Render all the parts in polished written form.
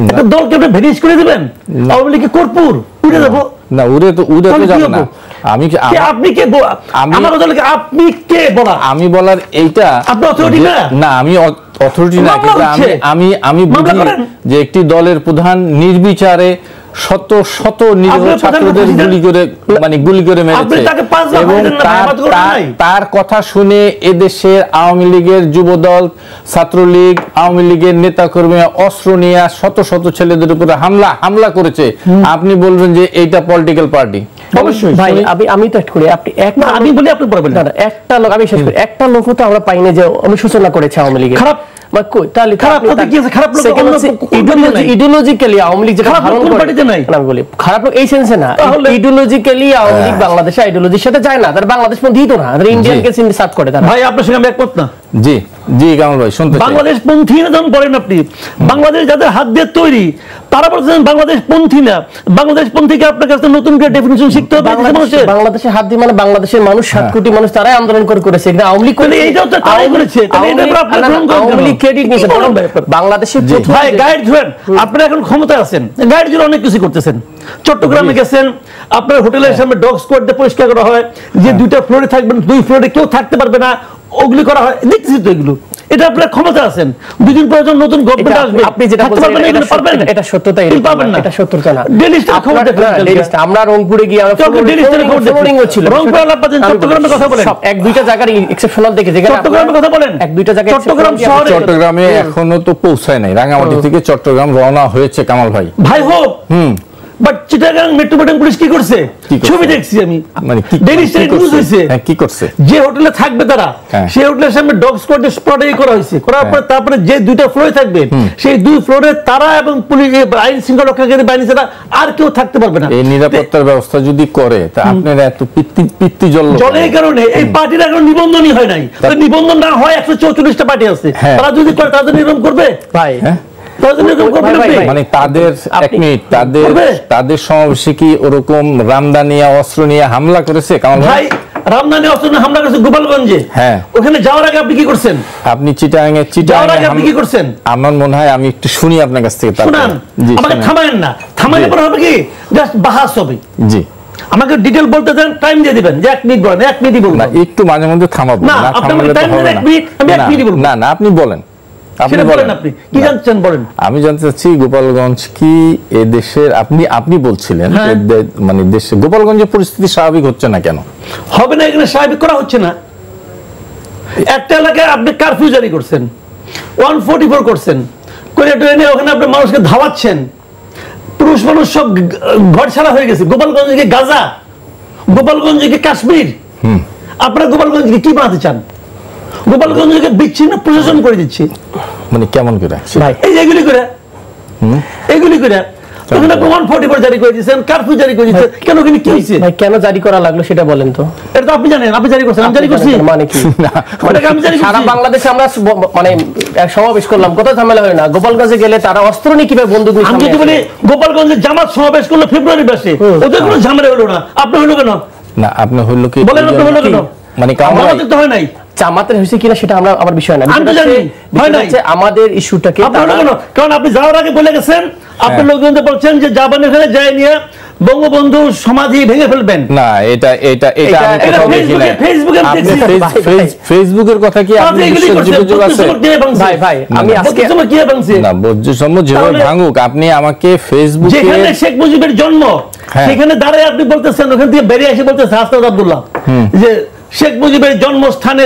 একটা দলকে আপনি ভেনিশ করে দিবেন, আওয়ামী লীগকে কর্পূর উড়ে দেবো না, উড়ে তো যাবে না। আমি আপনি কে আমার দলকে আপনি কে বলা, আমি বলার এইটা আপনি অথরিটি না? না, আমি অথরিটি না, কিন্তু আমি বুঝি যে একটি দলের প্রধান নির্বিচারে শত শত নিরীহ ছাত্রদের গুলি করে মেরেছে এবং তার কথা শুনে এদেশের আওয়ামী লীগের যুবদল, ছাত্রলীগ, আওয়ামী লীগের নেতাকর্মীরা অস্ত্র নিয়ে শত শত ছেলেদের উপরে হামলা করেছে। আপনি বলবেন যে এইটা পলিটিক্যাল পার্টি? অবশ্যই ভাই, আমি তো করি, আপনি আমি বলি আপনি বলবেন না, একটা লোক আমি শেষ করি, একটা লোক তো আমরা পাইনি যে অনুশোচনা করেছে আওয়ামী লীগের। খারাপ ইডিওলজিক্যালি আওয়ামী লীগ যেটা ধারণ করে, আমি বলি খারাপ লোক এই সেন্সে না, ইডিওলজিক্যালি আওয়ামী লীগ বাংলাদেশের আইডিওলজির সাথে যায় না, তারা বাংলাদেশ পন্থী তো না, তারা ইন্ডিয়ানকে সার্ভ করে। তারা ভাই আপনার সঙ্গে আমি একমত না। জি জি কামাল ভাই শুনতে চাই। বাংলাদেশ পন্থী না যখন বলেন আপনি, বাংলাদেশ যাদের হাত দিয়ে তৈরি তারা বলছেন বাংলাদেশ পন্থী না। বাংলাদেশ পন্থীকে আপনার কাছে নতুন করে ডেফিনিশন শিখতে হবে। বাংলাদেশের হাত দিয়ে মানে বাংলাদেশের মানুষ 7 কোটি মানুষ তারাই আন্দোলন করেছে, কিন্তু আওয়ামী লীগ করে এইটাও তো তারাই করেছে। আওয়ামী লীগ ক্রেডিট নিয়েছে বাংলাদেশের। ভাই গাইড ধরেন, আপনারা এখন ক্ষমতায় আছেন, গাইড ধরে অনেক কিছু করতেছেন। চট্টগ্রামে গেছেন, আপনার হোটেলের সামনে ডগ স্কোয়াড দিয়ে পরিষ্কার করা হয়, যে 2টা ফ্লোরে থাকবেন 2 ফ্লোরে কেউ থাকতে পারবে না, ওগুলি করা হয়, দেখতেছি তো এগুলো। এটা আপনারা ক্ষমতা আছেন, 2 দিন পর যখন নতুন গভর্নমেন্ট আসবে আপনি যেটা বলছেন এটা সত্যতা, এটা সত্যতা না। ডেলিস্টের খবর দেখেন, আমরা রংপুরে গিয়ে আমরা ফ্লোরিং ছিল, রংপুর আলাপাতেন, চট্টগ্রামের কথা বলেন, 1-2টা জায়গার এক্সেপশনাল দেখে, যেখানে চট্টগ্রামের কথা বলেন, 1-2টা জায়গায় চট্টগ্রামে এখনো তো পৌঁছায় নাই। রাঙ্গামাটি থেকে চট্টগ্রাম রওনা হয়েছে কামাল ভাই। ভাই হোক, বাট চিটাগাং মেট্রোপলিটন পুলিশ কি করছে? ছবি দেখছি আমি, মানে ডেইলি স্টার নিউজ হইছে। কি করছে? যে হোটেলে থাকবে তারা, সেই হোটেলের সামনে ডগ স্কোয়াড স্পটেই করা হয়েছে, করার পরে তারপরে যে 2টা ফ্লোরে থাকবে, সেই 2 ফ্লোরে তারা এবং পুলিশ, আইন শৃঙ্খলা রক্ষাকারী বাহিনী ছাড়া আর কেউ থাকতে পারবে না। এই নিরাপত্তার ব্যবস্থা যদি করে, তা আপনারা এত পিত্তি জলের কারণে এই পার্টির এখন নিবন্ধনই হয় নাই। নিবন্ধন না হয় 144টা পার্টি আছে, তারা যদি করে তাদের নির্মাণ করবে ভাই। মানে তাদের সমাবেশে কি ওরকম রামদানিয়া অস্ত্র নিয়ে হামলা করেছে কামাল ভাই? রামদানি অস্ত্র নিয়ে হামলা করেছে গোপালগঞ্জে। হ্যাঁ, ওখানে যাওয়ার আগে আপনি কি করছেন? আপনি চিটাগাঙে আপনি কি করছেন? আমার মনে হয় আমি একটু শুনি আপনার কাছ থেকে। শুনান, আমাকে থামায়েন না, থামাইলে পরে হবে কি জাস্ট বাহাস হবে। জি, আমাকে ডিটেইল বলতে দেন, টাইম দিয়ে দিবেন যে 1 মিনিট বলেন, 1 মিনিটই বলুন। না, একটু মাঝে মধ্যে থামাবো না, থামালে তো হবে না। আমি 1 মিনিট বলবো। না না, আপনি বলেন, আপনি বলেন, আপনি কি জানছেন বলেন। আমি জানতে চাচ্ছি গোপালগঞ্জ কি এ দেশের, আপনি বলছিলেন মানে দেশে গোপালগঞ্জের পরিস্থিতি স্বাভাবিক হচ্ছে না, কেন হবে না? এখানে স্বাভাবিক করা হচ্ছে না। একটা এলাকায় আপনি কারফিউ জারি করছেন, 144 করছেন, করে ট্রেনে ওখানে আপনি মানুষকে ধাওয়াচ্ছেন, পুরুষ মানুষ সব ঘর ছাড়া হয়ে গেছে। গোপালগঞ্জকে গাজা, গোপালগঞ্জকে কাশ্মীর। আপনারা গোপালগঞ্জকে কি বানাতে চান? গোপালগঞ্জকে বিচ্ছিন্ন প্রশাসন করে দিচ্ছে। মানে কেমন করে ভাই? এই এগুলি করে ওখানে 144 জারি করে দিয়েছেন, কারফিউ জারি করে দিয়েছেন। কেন কি হয়েছে ভাই? কেন জারি করা লাগলো সেটা বলেন তো। এটা তো আপনি জানেন, আপনি জারি করছেন, আমি জারি করছি মানে কি? সারা বাংলাদেশে আমরা মানে সমাবেশ করলাম, কত ঝামেলা হয় না। গোপালগঞ্জে গেলে তারা অস্ত্র নিয়ে কিভাবে বন্দুক নিয়ে, আমি যদি বলি গোপালগঞ্জে জামাত সমাবেশ করলো ফেব্রুয়ারি মাসে, ওদের কোনো ঝামেলা হলো না, আপনি হলো কেন? না, আপনি হলো কি বলেন, আপনি হলো কেন? মানে আমাদের তো হয় নাই, জামাতের হয়েছে কিনা সেটা আমার বিষয় না। আমাদের ইস্যুটাকে কারণ আপনি যাওয়ার আগে বলে গেছেন, আপনি লোকজন বলছেন যে জাপান এখানে যায় নিয়ে বঙ্গবন্ধু সমাধি ভেঙে ফেলবেন। না, এটা ফেসবুকের কথা কি আপনি ভাই ভাই আমি আজকে না বজ্রসম্য যেভাবে ভাঙুক, আপনি আমাকে ফেসবুকে যেখানে শেখ মুজিবের জন্ম সেখানে দাঁড়িয়ে আপনি বলতেছেন, ওখান থেকে বেরিয়ে এসে বলতেছেন হাসনাত আব্দুল্লাহ যে শেখ মুজিবের জন্মস্থানে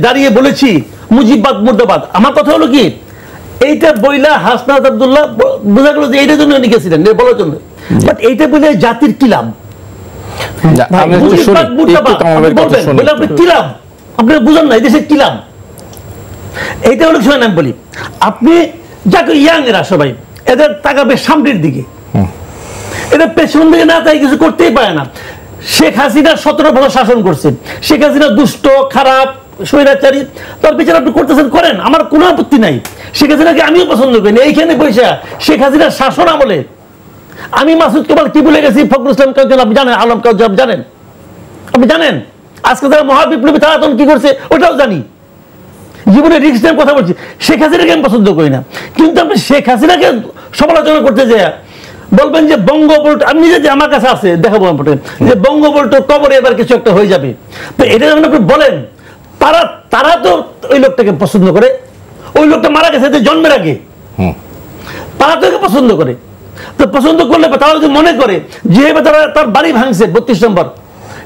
দাঁড়িয়ে বলেছি মুজিববাদ মুর্দাবাদ। আমার কথা হলো কি, এইটা বইলা হাসনাত আব্দুল্লাহ বোঝা গেল যে এইটার জন্য লিখেছিলেন বলার জন্য, বাট এইটা বলে জাতির কি লাভ? আপনি বুঝেন না, এই দেশের কি লাভ? এইটা হলো শোনেন, আমি বলি, আপনি যাকে ইয়াং এরা সবাই এদের তাকাবে সামনের দিকে, এদের পেছন দিকে না তাই কিছু করতেই পারে না। শেখ হাসিনা 17 বছর শাসন করছেন, শেখ হাসিনা দুষ্ট, খারাপ, স্বৈরাচারী, তার বিচার আপনি করতেছেন, করেন, আমার কোনো আপত্তি নাই। শেখ হাসিনাকে আমিও পছন্দ করি। এইখানে পয়সা শেখ হাসিনার শাসন আমলে আমি মাসুদ কেবল কি বলে গেছি, ফখরুল ইসলাম কাউকে আপনি জানেন, আলম কাউকে জানেন, আপনি জানেন, আজকে যারা মহাবিপ্লবী তারা তখন কি করছে ওটাও জানি। জীবনে রিস্ক নিয়ে কথা বলছি। শেখ হাসিনাকে আমি পছন্দ করি না, কিন্তু আপনি শেখ হাসিনাকে সমালোচনা করতে যায় বলবেন যে বঙ্গবল্ট, আমি নিজে যে আমার কাছে আছে দেখাবো আপনাকে যে বঙ্গবল্ট কবরে এবার কিছু একটা হয়ে যাবে, তো এটা যখন আপনি বলেন তারা তো ওই লোকটাকে পছন্দ করে, ওই লোকটা মারা গেছে জন্মের আগে, তারা তো পছন্দ করে। তো পছন্দ করলে তারা যদি মনে করে যেভাবে তারা তার বাড়ি ভাঙছে 32 নম্বর,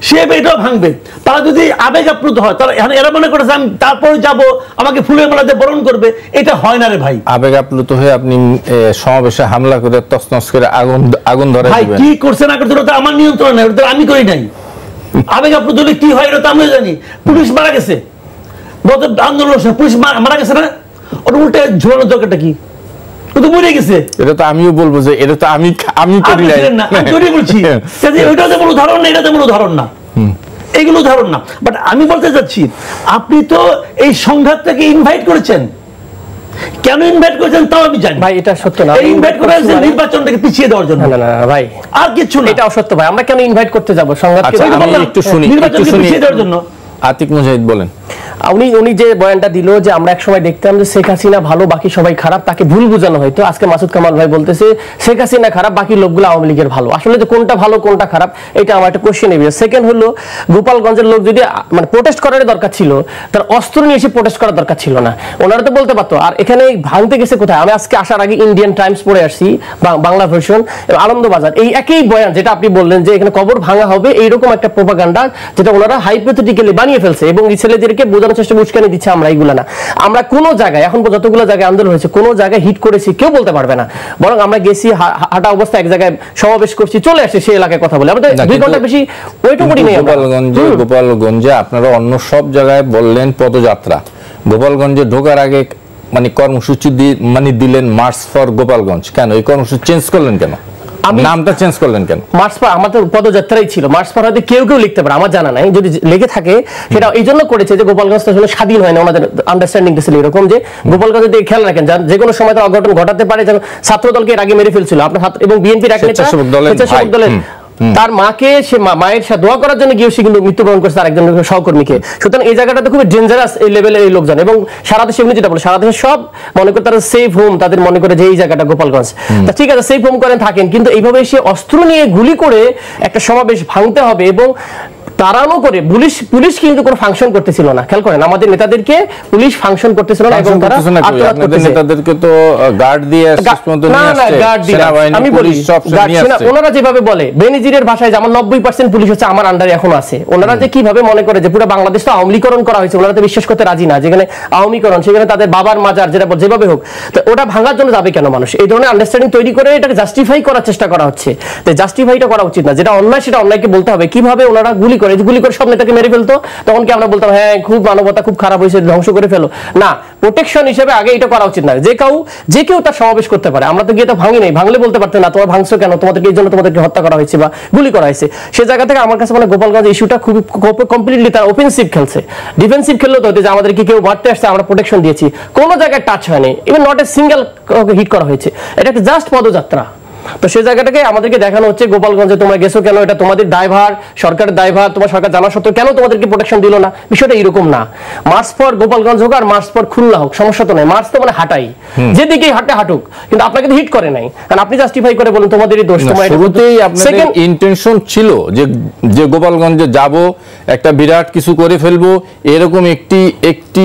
সেভাবে এটাও ভাঙবে, তারা যদি আবেগ আপ্লুত হয়, তারা এরা মনে করেছে আমি তারপরে যাব আমাকে ফুলের মালাতে বরণ করবে, এটা হয় না রে ভাই। আবেগ আপ্লুত হয়ে আপনি সমাবেশে হামলা করে তছনছ করে আগুন ধরে ভাই কি করছে না করছে ওটা আমার নিয়ন্ত্রণ নাই, ওটা আমি করি নাই। আবেগ আপ্লুত হলে কি হয় এটা আমরা জানি। পুলিশ মারা গেছে গত আন্দোলন, পুলিশ মারা গেছে না, ওটা উল্টে ঝোলানোর দরকারটা কি? ও তো মরে গেছে। এটা তো আমিও বলবো যে এটা তো আমি করি না, আমি বলছি ওইটা তেমন উদাহরণ না, এটা তেমন উদাহরণ না, এইগুলো উদাহরণ না। বাট আমি বলতে চাচ্ছি আপনি তো এই সংঘাতটাকে ইনভাইট করেছেন, কেন ইনভাইট করেছেন তাও আমি জানি ভাই। এটা সত্য না, ইনভাইট করেছেন নির্বাচনটাকে পিছিয়ে দেওয়ার জন্য। না না ভাই, আর কিছু না, এটা অসত্য ভাই। আমরা কেন ইনভাইট করতে যাব সংঘাতকে? আমি একটু শুনি, নির্বাচনকে পিছিয়ে দেওয়ার জন্য। আতিক মুজাহিদ বলেন। উনি যে বয়ানটা দিল যে আমরা এক সময় দেখতাম যে শেখ হাসিনা ভালো বাকি সবাই খারাপ, তাকে ভুল বোঝানো হয়তো। আজকে মাসুদ কামাল ভাই বলতেছে শেখ হাসিনা খারাপ, বাকি লোকগুলো আওয়ামী লীগের ভালো। আসলে যে কোনটা ভালো কোনটা খারাপ এটা আমার একটা কোশ্চেন এর। সেকেন্ড হলো গোপালগঞ্জের লোক যদি মানে প্রোটেস্ট করার দরকার ছিল, তার অস্ত্র নিয়ে এসে প্রোটেস্ট করার দরকার ছিল না, ওনারা তো বলতে পারতো। আর এখানে ভাঙতে গেছে কোথায়? আমি আজকে আসার আগে ইন্ডিয়ান টাইমস পড়ে আসছি, বাংলা ভার্সন, আনন্দবাজার, এই একই বয়ান যেটা আপনি বললেন যে এখানে কবর ভাঙা হবে, এইরকম একটা প্রোপাগান্ডা যেটা ওনারা হাইপোথেটিক্যালি বানিয়ে ফেলছে এবং ছেলেদেরকে বোঝানোর চেষ্টা উস্কানি দিচ্ছে। আমরা এইগুলা না, আমরা কোনো জায়গায় এখন যতগুলো জায়গায় আন্দোলন হয়েছে কোনো জায়গায় হিট করেছি কেউ বলতে পারবে না। বরং আমরা গেছি হাঁটা অবস্থায় এক জায়গায় সমাবেশ করছি, চলে আসছে সেই এলাকায় কথা বলে, আমাদের 2 ঘন্টা বেশি ওয়েটও করি নাই। গোপালগঞ্জে আপনারা অন্য সব জায়গায় বললেন পদযাত্রা, গোপালগঞ্জে ঢোকার আগে মানে কর্মসূচি দিলেন মার্চ ফর গোপালগঞ্জ, কেন এই কর্মসূচি চেঞ্জ করলেন কেন? নামটা চেঞ্জ করলেন কেন? মার্চ ফর আমাদের পদযাত্রাই ছিল, মার্চ ফর হয়তো কেউ লিখতে পারে, আমার জানা নাই, যদি লেগে থাকে সেটা এই জন্য করেছে যে গোপালগঞ্জ আসলে স্বাধীন হয় না, ওনাদের আন্ডারস্ট্যান্ডিং ছিল এরকম যে গোপালগঞ্জ যদি খেয়াল রাখেন যে কোনো সময় তো অঘটন ঘটাতে পারে। যেমন ছাত্র দলকে এর আগে মেরে ফেলছিল আপনার এবং বিএনপির এক নেতা স্বেচ্ছাসেবক দলের তার মাকে, সে মায়ের সাথে দোয়া করার জন্য গিয়ে সে কিন্তু মৃত্যুবরণ করেছে আরেকজন সহকর্মীকে। সুতরাং এই জায়গাটাতে খুব ডেঞ্জারাস এই লেভেলের এই লোকজন, এবং সারা দেশে এমনি যেটা বলে সারা দেশে সব মনে করে তারা সেফ হোম, তাদের মনে করে যে এই জায়গাটা গোপালগঞ্জ, তা ঠিক আছে সেফ হোম করেন থাকেন, কিন্তু এইভাবে সে অস্ত্র নিয়ে গুলি করে একটা সমাবেশ ভাঙতে হবে এবং তাড়ানো করে পুলিশ কিন্তু কোনো ফাংশন করতেছিল না। খেয়াল করেন আমাদের নেতাদেরকে পুলিশ ফাংশন করতেছিল না এবং তারা আত্মঘাত করতেছে। নেতাদেরকে তো গার্ড দিয়ে আমি বলি ওনারা যেভাবে বলে বেনজিরের ভাষায় যে আমার 90% পুলিশ হচ্ছে আমার আন্ডারে এখন আছে, ওনারা যে কিভাবে মনে করে যে পুরো বাংলাদেশ তো আওয়ামীকরণ করা হয়েছে, ওনারা তো বিশ্বাস করতে রাজি না যেখানে আওয়ামীকরণ, সেখানে তাদের বাবার মাজার যেটা যেভাবে হোক, তো ওটা ভাঙার জন্য যাবে কেন মানুষ? এই ধরনের আন্ডারস্ট্যান্ডিং তৈরি করে এটাকে জাস্টিফাই করার চেষ্টা করা হচ্ছে। তো জাস্টিফাইটা করা উচিত না, যেটা অন্যায় সেটা অন্যায়কে বলতে হবে। কিভাবে ওনারা গুলি করে সব নেতাকে মেরে ফেলতো, তখন কি আমরা বলতাম হ্যাঁ খুব মানবতা খুব খারাপ হয়েছে ধ্বংস করে ফেলো? না, প্রোটেকশন হিসেবে আগে এটা করা উচিত না। যে কেউ তার সমাবেশ করতে পারে, আমরা তো গিয়ে তো ভাঙি নাই, ভাঙলে বলতে পারতেন না তোমার ভাঙছো কেন, তোমাদেরকে এই জন্য তোমাদেরকে হত্যা করা হয়েছে বা গুলি করা হয়েছে। সে জায়গা থেকে আমার কাছে মানে গোপালগঞ্জ ইস্যুটা খুবই কমপ্লিটলি তার অফেন্সিভ খেলছে। ডিফেন্সিভ খেললো তো যে আমাদেরকে কেউ মারতে আসছে আমরা প্রোটেকশন দিয়েছি, কোনো জায়গায় টাচ হয়নি, even not a single hit করা হয়েছে, এটা একটা জাস্ট পদযাত্রা। তো সেই জায়গাটাকে আমাদেরকে দেখানো হচ্ছে গোপালগঞ্জে তোমরা গেছো কেন, এটা তোমাদের দায়ভার, সরকারের দায়ভার, তোমার সরকার জানা সত্ত্বেও কেন তোমাদেরকে প্রোটেকশন দিল না? বিষয়টা এরকম না। মার্চ পর গোপালগঞ্জ হোক আর মার্চ পর খুলনা হোক সমস্যা তো নাই, মার্চ তো মানে হাঁটাই, যেদিকে হাঁটে হাঁটুক, কিন্তু আপনাকে তো হিট করে নাই, কারণ আপনি জাস্টিফাই করে বলেন তোমাদেরই দোষ। শুরুতেই আপনাদের ইন্টেনশন ছিল যে গোপালগঞ্জে যাব, একটা বিরাট কিছু করে ফেলবো, এরকম একটি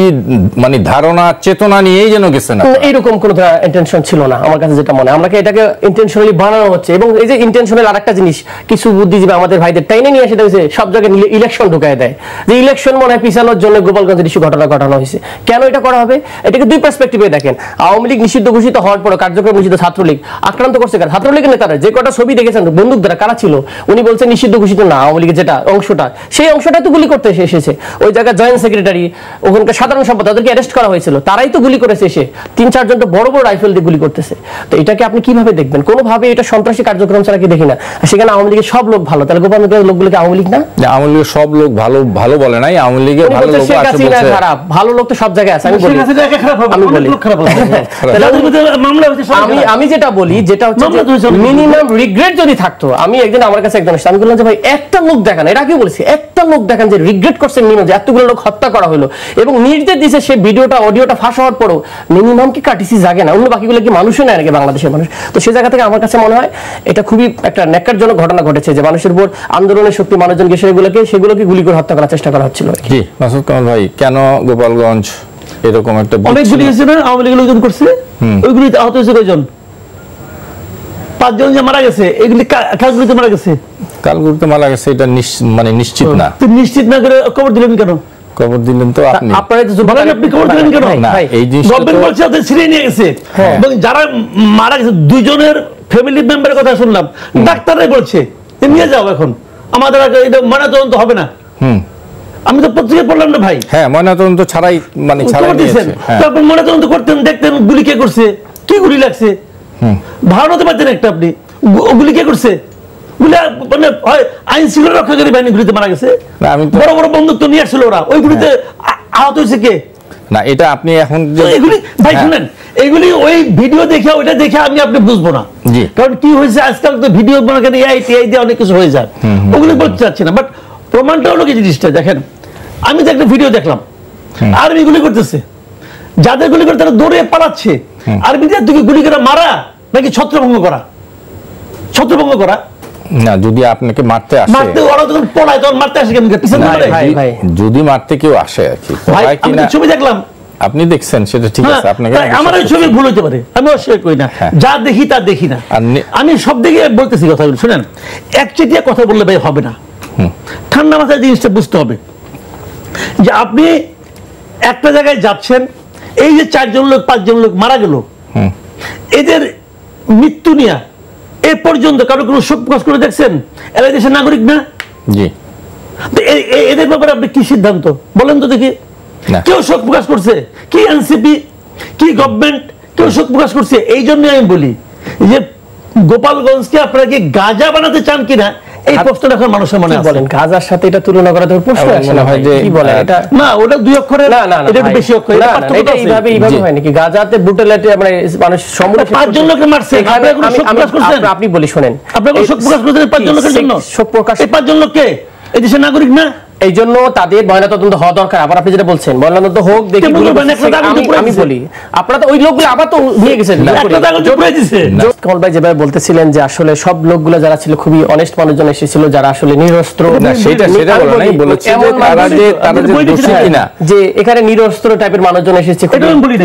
মানে ধারণা চেতনা নিয়েই যেন গেছেন। এরকম কোনো ইন্টেনশন ছিল না আমার কাছে যেটা মনে হয়, আমাকে এটাকে ইন্টেনশনালি বানানো হচ্ছে। এবং এই যে ইন্টেনশনাল আরেকটা জিনিস কিছু বুদ্ধিজীবী আমাদের ভাইদের টাইনে নিয়ে সেটা হচ্ছে সব জায়গায় ইলেকশন ঢুকায় দেয়, যে ইলেকশন মনে হয় পিছানোর জন্য গোপালগঞ্জের ইস্যু ঘটানো হয়েছে। কেন এটা করা হবে? এটাকে দুই পার্সপেক্টিভে দেখেন। আওয়ামী লীগ নিষিদ্ধ ঘোষিত হওয়ার পর কার্যক্রম নিষিদ্ধ, ছাত্রলীগ আক্রান্ত করছে কারা? ছাত্রলীগের নেতারা। যে কটা ছবি দেখেছেন বন্দুক দ্বারা কারা ছিল, উনি বলছেন নিষিদ্ধ ঘোষিত না আওয়ামী লীগের যেটা অংশটা, সেই অংশটা তো গুলি করতে এসেছে। ওই জায়গায় জয়েন্ট সেক্রেটারি, ওখানকার সাধারণ সম্পাদক, তাদেরকে অ্যারেস্ট করা হয়েছিল, তারাই তো গুলি করেছে এসে, 3-4 জন তো বড় বড় রাইফেল দিয়ে গুলি করতেছে। তো এটাকে আপনি কিভাবে দেখবেন? কোনোভাবে এটা সন্ত্রাসী কার্যক্রম ছাড়া কি দেখি না। সেখানে আওয়ামী লীগের সব লোক ভালো, তাহলে গোপালগঞ্জের লোকগুলোকে আওয়ামী লীগ না? আওয়ামী লীগের সব লোক ভালো বলে নাই, আওয়ামী লীগের ভালো লোক আছে বলছে খারাপ, ভালো লোক তো সব জায়গায় আছে। আমি যেটা বলি যেটা হচ্ছে মিনিমাম রিগ্রেট যদি থাকতো, আমি একদিন আমার কাছে একজন আসছে, আমি বললাম যে ভাই একটা লোক দেখান, এটা কি বলেছি, একটা লোক দেখেন যে রিগ্রেট করছেন মিনিমাম, যে এতগুলো লোক হত্যা করা হলো এবং নির্দেশ দিয়েছে সে ভিডিওটা অডিওটা ফাঁস হওয়ার পরও মিনিমাম কি কাটিসি জাগে না, অন্য বাকিগুলো কি মানুষই নেয় নাকি বাংলাদেশের মানুষ? তো সেই জায়গা থেকে আমার কাছে মনে হয় এটা খুবই একটা ন্যাক্কারজনক ঘটনা ঘটেছে যে মানুষের উপর আন্দোলনের শক্তি মানুষজনকে সেগুলোকে গুলি করে হত্যা করার চেষ্টা করা হচ্ছিল। জি মাসুদ কামাল ভাই, কেন গোপালগঞ্জ এরকম একটা অনেকগুলি হয়েছে না, আওয়ামী লীগ লোকজন করছে, ওইগুলি আহত হয়েছে কয়জন? 5 জন যে মারা গেছে, এগুলি কালগুলিতে মারা গেছে, কালগুলিতে মারা গেছে, এটা মানে নিশ্চিত না। নিশ্চিত না করে কবর দিলেন কেন? কবর দিলেন তো আপনি, আপনি কবর দিলেন কেন? এই জিনিসটা গভর্নমেন্ট বলছে ওদের ছিনিয়ে নিয়ে গেছে, এবং যারা মারা গেছে 2 জনের ফ্যামিলি মেম্বারের কথা শুনলাম, ডাক্তাররাই বলছে নিয়ে যাও, এখন আমাদের এটা ময়নাতদন্ত হবে না। আমি তো পত্রিকায় পড়লাম না ভাই। হ্যাঁ, ময়নাতদন্ত ছাড়াই মানে ছাড়াই দিয়েছেন। তারপর ময়নাতদন্ত করতেন, দেখতেন গুলি কে করছে, কি গুলি লাগছে, ধারণা হতে পারতেন একটা আপনি গুলি কে করছে, গুলি মানে হয় আইন শৃঙ্খলা রক্ষাকারী বাহিনী গুলিতে মারা গেছে, বড় বড় বন্দুক তো নিয়ে আসছিল ওরা, ওই গুলিতে আহত হয়েছে কে? না, এটা আপনি এখন এগুলি ভাই শুনেন, এগুলি ওই ভিডিও দেখে ওইটা দেখে আমি আপনি বুঝবো না, কারণ কি হয়েছে আজকাল তো ভিডিও বানানো এআই টিআই দিয়ে অনেক কিছু হয়ে যায়, ওগুলি বলতে চাচ্ছি না। বাট প্রমাণটা হলো কি জিনিসটা দেখেন, আমি তো একটা ভিডিও দেখলাম আর্মি গুলি করতেছে, যাদের গুলি করে তারা দৌড়ে পালাচ্ছে, আর্মি তুই গুলি করে মারা নাকি ছত্রভঙ্গ করা? ছত্রভঙ্গ করা না, যদি আপনাকে মারতে আসে, মারতে ওরা যখন পড়ায় তখন মারতে আসে কেন? পিছনে যদি মারতে কেউ আসে আর কি, আমি ছবি দেখলাম, আপনি দেখছেন সেটা ঠিক আছে, আপনাকে আমার ওই ছবি ভুল হতে পারে, আমি অস্বীকার করি না, যা দেখি তা দেখি না, আমি সব দিকে বলতেছি কথাগুলো। শুনেন, একচেটিয়া কথা বললে ভাই হবে না, ঠান্ডা মাথায় জিনিসটা বুঝতে হবে যে আপনি একটা জায়গায় যাচ্ছেন, এই যে 4 জন লোক 5 জন লোক মারা গেল, এদের মৃত্যু নিয়ে এ পর্যন্ত কারো কোনো শোক প্রকাশ করে দেখছেন? এরা দেশের নাগরিক না? জি। এদের ব্যাপারে আপনি কি সিদ্ধান্ত বলেন তো দেখি? কেউ শোক প্রকাশ করছে কি? এনসিপি কি গভর্নমেন্ট কেউ শোক প্রকাশ করছে? এই জন্য আমি বলি যে গোপালগঞ্জকে আপনারা কি গাজা বানাতে চান কিনা, এই প্রশ্নটা এখন মানুষের মনে আছে। বলেন গাজার সাথে এটা তুলনা করা তো প্রশ্ন আসে না ভাই, কি বলেন এটা? না, ওটা 2 অক্ষরের, না এটা বেশি অক্ষর, এটা এইভাবে হয় নাকি? গাজাতে ব্রুটালিটি মানে মানুষ সম্মুখে 5 জন লোককে মারছে, আপনি কোনো শোক প্রকাশ করছেন? আপনি বলি শুনেন, আপনি কোনো শোক প্রকাশ করছেন 5 জন লোকের জন্য? শোক প্রকাশ, এই 5 জন লোককে এই দেশের নাগরিক না? এই জন্য তাদের ময়নাতদন্ত হওয়া দরকার। আবার আপনি যেটা বলছেন ময়নাতদন্ত হোক, দেখি আমি বলি আপনারা তো ওই লোকগুলো আবার তো নিয়ে গেছেন। কমল ভাই যেভাবে বলতেছিলেন যে আসলে সব লোকগুলো যারা ছিল খুবই অনেস্ট মানুষজন এসেছিল, যারা আসলে নিরস্ত্র, যে এখানে নিরস্ত্র টাইপের মানুষজন এসেছে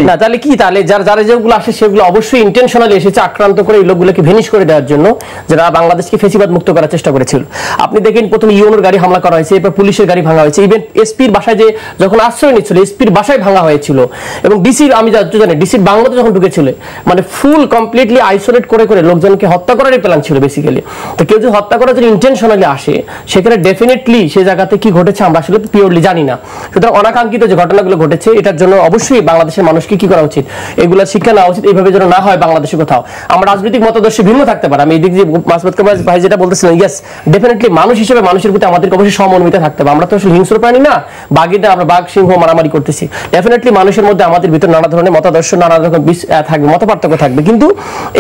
না, তাহলে কি? তাহলে যারা যেগুলো আসে সেগুলো অবশ্যই ইন্টেনশনালি এসেছে আক্রান্ত করে এই লোকগুলোকে ভেনিশ করে দেওয়ার জন্য, যারা বাংলাদেশকে ফেসিবাদ মুক্ত করার চেষ্টা করেছিল। আপনি দেখেন প্রথমে ইউনোর গাড়ি হামলা করা হয়েছে, এরপর পুলিশের গাড়ি ভাঙা হয়েছে, ইভেন এসপির বাসায় যে যখন আশ্রয় নিচ্ছিল এসপির বাসায় ভাঙা হয়েছিল, এবং ডিসির আমি জানি ডিসির বাংলাতে যখন ঢুকেছিল মানে ফুল কমপ্লিটলি আইসোলেট করে করে লোকজনকে হত্যা করারই প্ল্যান ছিল বেসিক্যালি। তো কেউ যদি হত্যা করার জন্য ইন্টেনশনালি আসে, সেখানে ডেফিনেটলি সে জায়গাতে কি ঘটেছে আমরা আসলে পিওরলি জানি না। সুতরাং অনাকাঙ্ক্ষিত যে ঘটনাগুলো ঘটেছে এটার জন্য অবশ্যই বাংলাদেশের মানুষকে কি করা উচিত, এগুলো শিক্ষা নেওয়া উচিত, এইভাবে যেন না হয় বাংলাদেশে কোথাও। আমরা রাজনৈতিক মতাদর্শ ভিন্ন থাকতে পারে, আমি এই দিক দিয়ে মাসুদ কামাল ভাই যেটা বলতেছিলেন, ইয়েস ডেফিনেটলি মানুষ হিসেবে মানুষের প্রতি আমাদেরকে অবশ্যই সমন্বিত থাকতে হবে। আমরা তো আসলে হিংস্র প্রাণী না, বাঘিটা আমরা বাঘ সিংহ মারামারি করতেছি। ডেফিনেটলি মানুষের মধ্যে আমাদের ভিতরে নানা ধরনের মতাদর্শ, নানা রকম থাকবে, মত পার্থক্য থাকবে, কিন্তু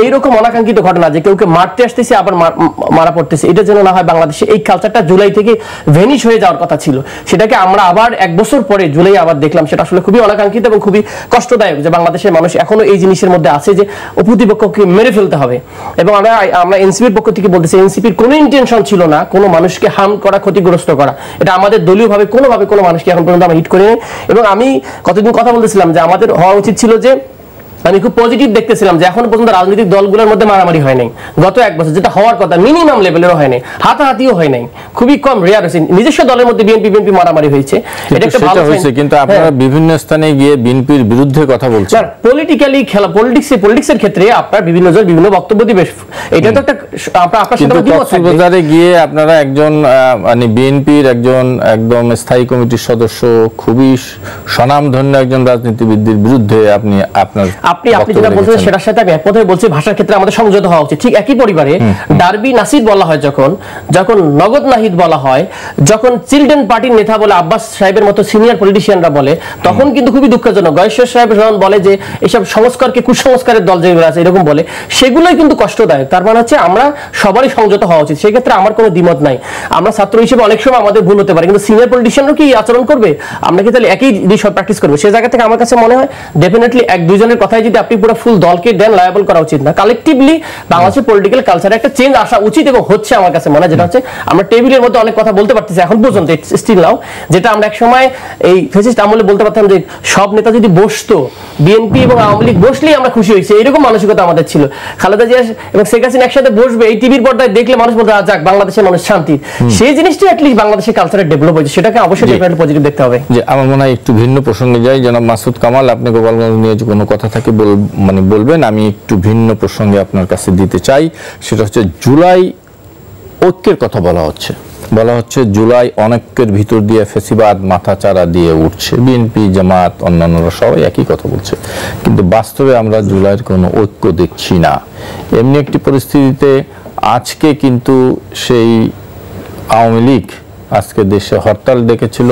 এইরকম অনাকাঙ্ক্ষিত ঘটনা যে কেউকে মারতে আসতেছে আবার মারা পড়তেছে, এটা যেন না হয় বাংলাদেশে। এই কালচারটা জুলাই থেকে ভেনিশ হয়ে যাওয়ার কথা ছিল, সেটাকে আমরা আবার 1 বছর পরে জুলাই আবার দেখলাম, সেটা আসলে খুবই অনাকাঙ্ক্ষিত এবং খুবই কষ্টদায়ক যে বাংলাদেশের মানুষ এখনো এই জিনিসের মধ্যে আছে যে প্রতিপক্ষকে মেরে ফেলতে হবে। এবং আমরা এনসিপির পক্ষ থেকে বলতেছি, এনসিপির কোনো ইন্টেনশন ছিল না কোনো মানুষকে হার্ম করা, ক্ষতিগ্রস্ত করা। এটা আমাদের দলীয়ভাবে কোনোভাবে কোনো মানুষকে এখন পর্যন্ত আমরা হিট করিনি। এবং আমি কতদিন কথা বলতেছিলাম যে আমাদের হওয়া উচিত ছিল যে, আমি খুব পজিটিভ দেখতেছিলাম যে এখন পর্যন্ত রাজনৈতিক দলগুলোর মধ্যে মারামারি হয় নাই গত 1 বছর, যেটা হওয়ার কথা মিনিমাম লেভেলেরও হয় নাই, হাতাহাতিও হয় নাই, খুবই কম রেয়ার হয়েছে। নিজস্ব দলের মধ্যে বিএনপি মারামারি হয়েছে, এটা একটা ভালো হয়েছে। কিন্তু আপনারা বিভিন্ন স্থানে গিয়ে বিএনপির বিরুদ্ধে কথা বলছেন, পলিটিক্যালি খেলা, পলিটিক্সের ক্ষেত্রে আপনার বিভিন্ন জন বিভিন্ন বক্তব্য দিবে, এটা তো একটা আপনার সাথে কক্সবাজারে গিয়ে আপনারা একজন মানে বিএনপির একজন একদম স্থায়ী কমিটির সদস্য, খুবই স্বনামধন্য একজন রাজনীতিবিদের বিরুদ্ধে আপনি আপনার আপনি যেটা বলছেন সেটার সাথে আমি একমত বলছি, ভাষার ক্ষেত্রে আমাদের সংযত হওয়া উচিত। ঠিক একই পরিবারে ডারবি নাসির বলা হয়, যখন নগদ নাহিদ বলা হয়, যখন চিলড্রেন পার্টির নেতা বলে আব্বাস সাহেবের মতো সিনিয়র পলিটিশিয়ানরা বলে, তখন কিন্তু খুবই দুঃখজনক। গয়েশ্বর সাহেব যখন বলে যে এসব সংস্কারকে কুসংস্কারের দল যেগুলো আছে এরকম বলে, সেগুলোই কিন্তু কষ্টদায়ক। তার মানে হচ্ছে আমরা সবারই সংযত হওয়া উচিত, সেক্ষেত্রে আমার কোনো দ্বিমত নাই। আমরা ছাত্র হিসেবে অনেক সময় আমাদের ভুল হতে পারে, কিন্তু সিনিয়র পলিটিশিয়ানরা কি আচরণ করবে? আমরা কি তাহলে একই বিষয় প্র্যাকটিস করবো? সে জায়গা থেকে আমার কাছে মনে হয় ডেফিনেটলি এক দুইজনের কথাই যদি আপনি পুরো ফুল দলকে দেন, লায়াবল করা উচিত না। কালেকটিভলি বাংলাদেশের পলিটিক্যাল কালচারে একটা চেঞ্জ আসা উচিত এবং হচ্ছে আমার কাছে মনে হয়। যেটা হচ্ছে আমরা টেবিলের মধ্যে অনেক কথা বলতে পারতেছি এখন পর্যন্ত, স্টিল নাও, যেটা আমরা এক সময় এই ফ্যাসিস্ট আমলে বলতে পারতাম যে সব নেতা যদি বসতো, বিএনপি এবং আওয়ামী লীগ বসলেই আমরা খুশি হয়েছি, এরকম মানসিকতা আমাদের ছিল। খালেদা জিয়া এবং শেখ হাসিনা একসাথে বসবে, এই টিভির পর্দায় দেখলে মানুষ বলতে যাক বাংলাদেশের মানুষ শান্তি, সেই জিনিসটা অ্যাটলিস্ট বাংলাদেশের কালচারে ডেভেলপ হয়েছে, সেটাকে অবশ্যই ডেফিনেটলি পজিটিভ দেখতে হবে। যে আমার মনে হয় একটু ভিন্ন প্রসঙ্গে যাই। জনাব মাসুদ কামাল, আপনি গোপালগঞ্জ নিয়ে যে কোনো কথা থাকে বলবেন, আমি একটু ভিন্ন প্রসঙ্গে আপনার কাছে দিতে চাই। সেটা হচ্ছে জুলাই ঐক্যের কথা বলা হচ্ছে জুলাই অনৈক্যের ভিতর দিয়ে ফেসিবাদ মাথাচাড়া দিয়ে উঠছে, বিএনপি জামাত অন্যান্যরা সবাই একই কথা বলছে, কিন্তু বাস্তবে আমরা জুলাইয়ের কোনো ঐক্য দেখছি না। এমনি একটি পরিস্থিতিতে আজকে কিন্তু সেই আওয়ামী লীগ আজকে দেশে হরতাল ডেকেছিল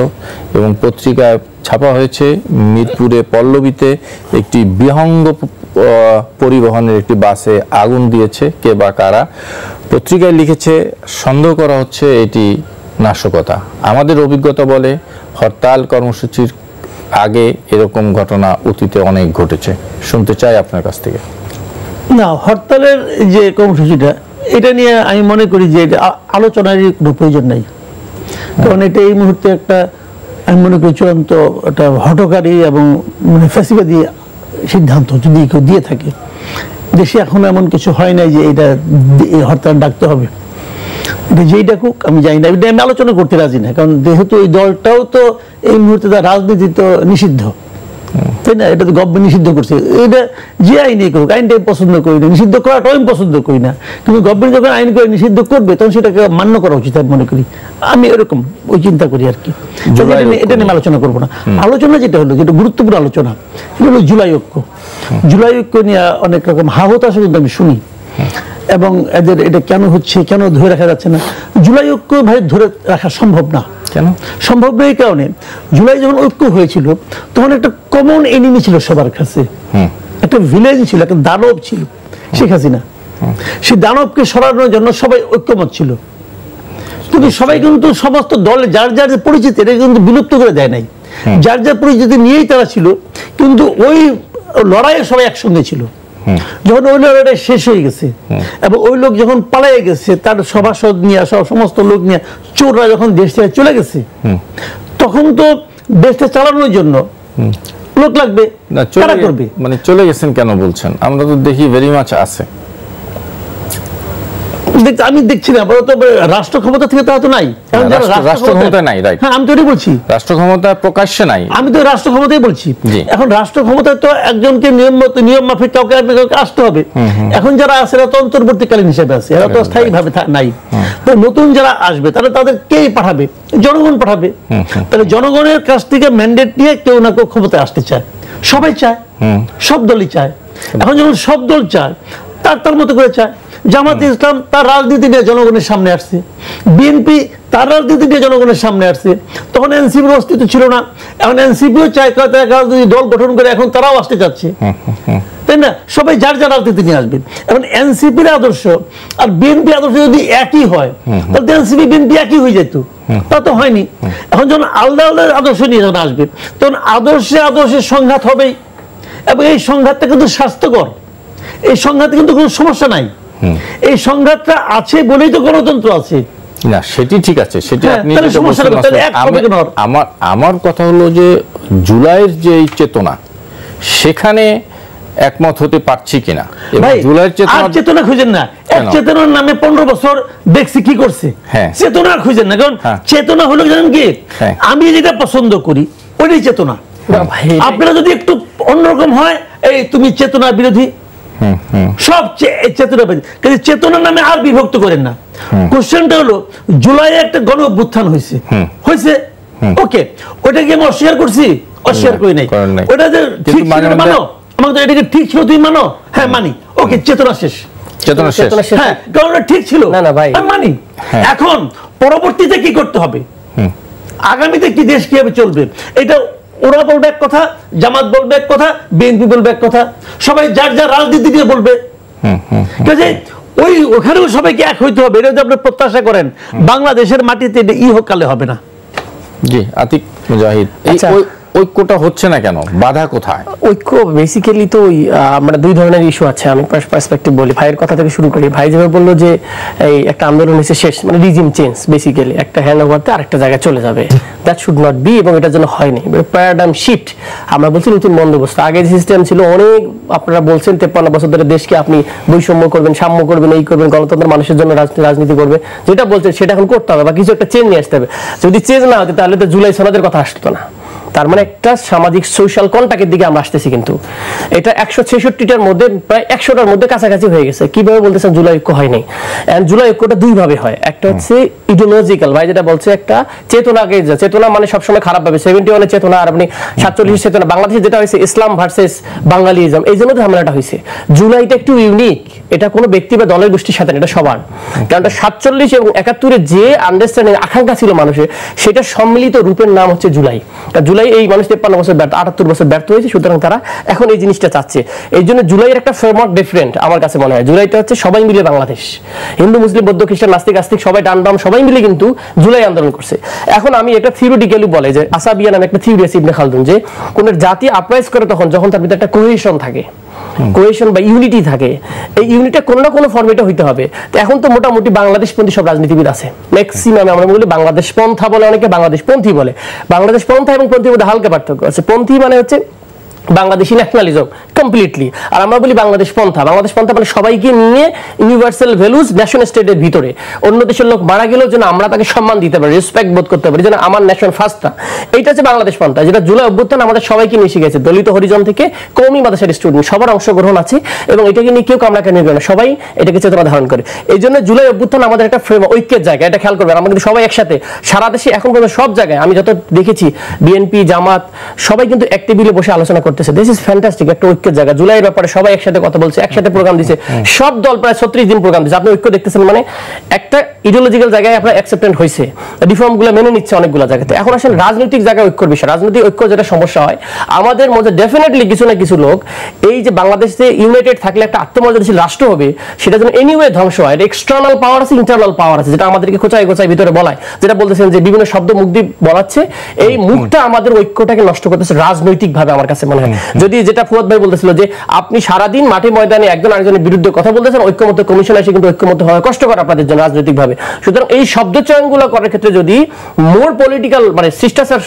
এবং পত্রিকায় ছাপা হয়েছে মিরপুরে পল্লবীতে একটি বিহঙ্গ পরিবহনের একটি বাসে আগুন দিয়েছে কে বা কারা। পত্রিকায় লিখেছে সন্দেহ করা হচ্ছে এটি নাশকতা। আমাদের অভিজ্ঞতা বলে হরতাল কর্মসূচির আগে এরকম ঘটনা অতীতে অনেক ঘটেছে। শুনতে চাই আপনার কাছ থেকে। না, হরতালের যে কর্মসূচিটা, এটা নিয়ে আমি মনে করি যে এটা আলোচনার কোনো প্রয়োজন নাই, কারণ এটা এই মুহূর্তে একটা আমি মনে করি চূড়ান্ত একটা হঠকারী এবং মানে ফ্যাসিবাদী সিদ্ধান্ত যদি কেউ দিয়ে থাকে। দেশে এখনো এমন কিছু হয় নাই যে এটা হরতাল ডাকতে হবে, এটা যেই ডাকুক আমি জানি না, এটা আমি আলোচনা করতে রাজি না, কারণ যেহেতু এই দলটাও তো এই মুহূর্তে তার রাজনীতি তো নিষিদ্ধ, তাই না? এটা তো গভর্নমেন্ট নিষিদ্ধ করছে, এটা যে আইনে করুক, আইনটা পছন্দ করি না, নিষিদ্ধ করাটাও আমি পছন্দ করি না, কিন্তু গভর্নমেন্ট যখন আইন করে নিষিদ্ধ করবে তখন সেটাকে মান্য করা উচিত আমি মনে করি। আমি এরকম ওই চিন্তা করি আর কি। এটা নিয়ে আলোচনা করবো না। আলোচনা যেটা হলো, যেটা গুরুত্বপূর্ণ আলোচনা, সেটা হলো জুলাই ঐক্য। জুলাই ঐক্য নিয়ে অনেক রকম হাহতাশ কিন্তু আমি শুনি, এবং এদের এটা কেন হচ্ছে, কেন ধরে রাখা যাচ্ছে না। জুলাই ঐক্য ভাই ধরে রাখা সম্ভব না। কেন সম্ভব না? এই কারণে জুলাই যখন ঐক্য হয়েছিল তখন একটা কমন এনিমি ছিল সবার কাছে, একটা ভিলেজ ছিল, একটা দানব ছিল শেখ হাসিনা। সেই দানবকে সরানোর জন্য সবাই ঐক্যমত ছিল, কিন্তু সবাই কিন্তু সমস্ত দলে যার যার পরিচিতি এটা কিন্তু বিলুপ্ত করে দেয় নাই, যার যার পরিচিতি নিয়েই তারা ছিল, কিন্তু ওই লড়াইয়ে সবাই একসঙ্গে ছিল। যখন ওই লড়াইটা শেষ হয়ে গেছে এবং ওই লোক যখন পালিয়ে গেছে, তার সভাসদ নিয়ে সমস্ত লোক নিয়ে চোররা যখন দেশ থেকে চলে গেছে, তখন তো দেশটা চালানোর জন্য লোক লাগবে, কারা করবে? মানে চলে গেছেন কেন বলছেন? আমরা তো দেখি ভেরি মাচ আছে। আমি দেখছি না, রাষ্ট্র ক্ষমতা থেকে তারা তো নাই, রাষ্ট্র ক্ষমতা নাই। হ্যাঁ, আমি তো এটাই বলছি, রাষ্ট্র ক্ষমতা প্রকাশ্যে নাই, আমি তো রাষ্ট্র ক্ষমতাই বলছি। এখন রাষ্ট্র ক্ষমতায় তো একজনকে নিয়ম মাফিক কাউকে আসতে হবে। এখন যারা আছে এরা তো অন্তর্বর্তীকালীন হিসেবে আছে, এরা তো স্থায়ী ভাবে নাই। তো নতুন যারা আসবে তাহলে তাদের কে পাঠাবে? জনগণ পাঠাবে। তাহলে জনগণের কাছ থেকে ম্যান্ডেট নিয়ে কেউ না কেউ ক্ষমতায় আসতে চায়, সবাই চায়, সব দলই চায়। এখন যখন সব দল চায়, তার মতো করে চায়। জামাত ইসলাম তার রাজনীতি নিয়ে জনগণের সামনে আসছে, বিএনপি তার রাজনীতি নিয়ে জনগণের সামনে আসছে। তখন এনসিপির অস্তিত্ব ছিল না, এখন এনসিপিও চায় রাজনীতি দল গঠন করে, এখন তারাও আসতে চাচ্ছে, তাই না? সবাই যার যার রাজনীতি নিয়ে আসবে। এখন এনসিপির আদর্শ আর বিএনপি আদর্শ যদি একই হয়, তাহলে এনসিপি বিএনপি একই হয়ে যেত, তা তো হয়নি। এখন যখন আলাদা আলাদা আদর্শ নিয়ে যখন আসবে, তখন আদর্শের সংঘাত হবেই, এবং এই সংঘাতটা কিন্তু স্বাস্থ্যকর, এই সংঘাতে কিন্তু কোনো সমস্যা নাই। এই সংঘাতটা আছে বলেই তো গণতন্ত্র আছে। না, সেটি ঠিক আছে, সেটি আপনি আমার কথা হলো যে জুলাইয়ের যে চেতনা, সেখানে একমত হতে পারছি কিনা। জুলাইয়ের চেতনা খুঁজেন না, এক চেতনার নামে 15 বছর দেখছি কি করছে। চেতনা খুঁজেন না, কারণ চেতনা হলো জানেন কি, আমি যেটা পছন্দ করি ওইটাই চেতনা। আপনারা যদি একটু অন্যরকম হয়, এই তুমি চেতনা বিরোধী, সব চেতনা, কিন্তু চেতনার নামে আর বিভক্ত করেন না। কোশ্চেনটা হলো, জুলাই একটা গণ অভ্যুত্থান হয়েছে, ওকে, ওটা কি আমি অস্বীকার করছি? অস্বীকার করি নাই। ওটা যে ঠিক মানো, আমাকে তো এটাকে ঠিক ছিল তুই মানো, হ্যাঁ মানি, ওকে চেতনা শেষ, হ্যাঁ কারণ ঠিক ছিল না ভাই মানি। এখন পরবর্তীতে কি করতে হবে, আগামীতে কি দেশ কিভাবে চলবে, এটা ওরা বলবে এক কথা, জামাত বলবে এক কথা, বিএনপি বলবে এক কথা, সবাই যার যার রাজনীতি দিয়ে বলবে। ওখানেও সবাইকে এক হইতে হবে, এটা যদি আপনি প্রত্যাশা করেন বাংলাদেশের মাটিতে এটা ইহকালে হবে না। জি আতিক মুজাহিদ, ঐক্যটা হচ্ছে না কেন, বাধা কোথায়? ঐক্য বেসিক্যালি তো মানে দুই ধরনের ইস্যু আছে, আমি পার্সপেক্টিভ বলি। ভাইয়ের কথা থেকে শুরু করি। ভাই যেভাবে বললো যে এই একটা আন্দোলন হয়েছে শেষ, মানে রিজিম চেঞ্জ, বেসিক্যালি একটা হ্যান্ড ওভারতে আরেকটা জায়গায় চলে যাবে, দ্যাট শুড নট বি, এবং এটার জন্য হয়নি। প্যারাডাইম শিফট, আমরা বলছি নতুন বন্দোবস্ত। আগে যে সিস্টেম ছিল অনেক, আপনারা বলছেন 53 বছর ধরে দেশকে আপনি বৈষম্য করবেন, সাম্য করবেন, এই করবেন, গণতন্ত্র মানুষের জন্য রাজনীতি করবে, যেটা বলছেন সেটা এখন করতে হবে, বা কিছু একটা চেঞ্জ নিয়ে আসতে হবে। যদি চেঞ্জ না হতো তাহলে তো জুলাই সনদের কথা আসতো না। তার মানে একটা সামাজিক সোশ্যাল কন্ট্যাক্টের দিকে আমরা আসতেছি, কিন্তু এটা 166টার মধ্যে প্রায় 100টার মধ্যে কাছাকাছি হয়ে গেছে। কিভাবে বলতেছেন জুলাই ঐক্য হয় নাই? জুলাই ঐক্যটা দুই ভাবে হয়, একটা হচ্ছে ইডিওলজিক্যাল, ভাই যেটা বলছে, একটা চেতনাকে, চেতনা মানে সবসময় খারাপ ভাবে 71 চেতনা, আর আপনি 47 চেতনা। বাংলাদেশে যেটা হয়েছে ইসলাম ভার্সেস বাঙালিজম, এই জন্য ঝামেলাটা হয়েছে। জুলাইটা একটু ইউনিক, এটা কোনো ব্যক্তি বা দলের গোষ্ঠীর সাথে, এটা সবার। কারণ 47 এবং 71 যে আন্ডারস্ট্যান্ডিং আকাঙ্ক্ষা ছিল মানুষের, সেটা সম্মিলিত রূপের নাম হচ্ছে জুলাই। জুলাই এই মানুষ 53 বছর ব্যর্থ, 78 বছর ব্যর্থ হয়েছে, সুতরাং তারা এখন এই জিনিসটা চাচ্ছে। এই জন্য জুলাইয়ের একটা ফ্রেমওয়ার্ক ডিফারেন্ট আমার কাছে মনে হয়। জুলাইটা হচ্ছে সবাই মিলে বাংলাদেশ, হিন্দু মুসলিম বৌদ্ধ খ্রিস্টান নাস্তিক আস্তিক সবাই ডান বাম সবাই মিলে কিন্তু জুলাই আন্দোলন করছে। এখন আমি একটা থিওরিটিক্যালি বলে যে আসাবিয়া নামে একটা থিওরি আছে ইবনে খালদুন, যে কোন জাতি আপরাইজ করে তখন যখন তার ভিতরে একটা কোহেশন থাকে, কোহেশন বা ইউনিটি থাকে, এই ইউনিটটা কোনো না কোনো ফর্মেটে হইতে হবে। তো এখন তো মোটামুটি বাংলাদেশপন্থী সব রাজনীতিবিদ আছে, ম্যাক্সিমাম আমরা বলি বাংলাদেশ পন্থা বলে, অনেকে বাংলাদেশ পন্থী বলে। বাংলাদেশ পন্থা এবং পন্থীর মধ্যে হালকা পার্থক্য আছে। পন্থী মানে হচ্ছে বাংলাদেশি ন্যাশনালিজম কমপ্লিটলি, আর আমরা বলি বাংলাদেশ পন্থা। বাংলাদেশ পন্থা মানে সবাইকে নিয়ে ইউনিভার্সাল ভ্যালুজ ন্যাশন স্টেটের ভিতরে, অন্য দেশের লোক মারা গেলেও যেন আমরা তাকে সম্মান দিতে পারি, রেসপেক্ট বোধ করতে পারি, যেন আমার ন্যাশন ফার্স্টটা। এইটা হচ্ছে বাংলাদেশ পন্থা, যেটা জুলাই অভ্যুত্থান আমাদের সবাইকে নিয়ে এসে গেছে, দলিত হরিজন থেকে কওমি মাদ্রাসার স্টুডেন্ট সবার অংশগ্রহণ আছে, এবং এটাকে নিয়ে কেউ কামড়া কামড়ি করে না, সবাই এটাকে চেতনা ধারণ করে। এই জন্য জুলাই অভ্যুত্থান আমাদের একটা ফ্রেম, ঐক্যের জায়গা, এটা খেয়াল করবেন। আমরা কিন্তু সবাই একসাথে সারা দেশে এখন পর্যন্ত সব জায়গায় আমি যত দেখেছি, বিএনপি জামাত সবাই কিন্তু এক টেবিলে বসে আলোচনা করতেছে। দিস ইজ ফ্যান্টাস্টিক, একটা ঐক্যের জায়গা। জুলাইয়ের ব্যাপারে সবাই একসাথে কথা বলছে, একসাথে প্রোগ্রাম দিছে, সব দল প্রায় 36 দিন প্রোগ্রাম দিচ্ছে। আপনি ঐক্য দেখতেছেন, মানে একটা ইডিওলজিক্যাল জায়গায় আপনার অ্যাকসেপ্টেন্ট হয়েছে, রিফর্মগুলো মেনে নিচ্ছে অনেকগুলো জায়গাতে। এখন আসলে রাজনৈতিক জায়গায় ঐক্যর বিষয়, রাজনৈতিক ঐক্য যেটা সমস্যা হয় আমাদের মধ্যে, ডেফিনেটলি কিছু না কিছু লোক এই যে বাংলাদেশে ইউনাইটেড থাকলে একটা আত্মমর্যাদাশীল রাষ্ট্র হবে, সেটা যেন এনিওয়ে ধ্বংস হয়। এটা এক্সটার্নাল পাওয়ার আছে, ইন্টারনাল পাওয়ার আছে, যেটা আমাদেরকে খোঁচাই খোঁচাই ভিতরে বলায়, যেটা বলতেছেন যে বিভিন্ন শব্দ মুখ দিয়ে বলাচ্ছে, এই মুখটা আমাদের ঐক্যটাকে নষ্ট করতেছে রাজনৈতিক ভাবে আমার কাছে মনে হয়। যদি যেটা ফুয়াদ ভাই বলতেছিল যে আপনি সারাদিন মাঠে ময়দানে একজন আরেকজনের বিরুদ্ধে কথা বলতেছেন, ঐক্যমত্য কমিশন এসে কিন্তু ঐক্যমত্য হওয়া কষ্টকর আপনাদের জন্য রাজনৈতিক ভাবে। সুতরাং এই শব্দ চয়নগুলো করার ক্ষেত্রে যদি মোর পলিটিক্যাল মানে শিষ্টাচার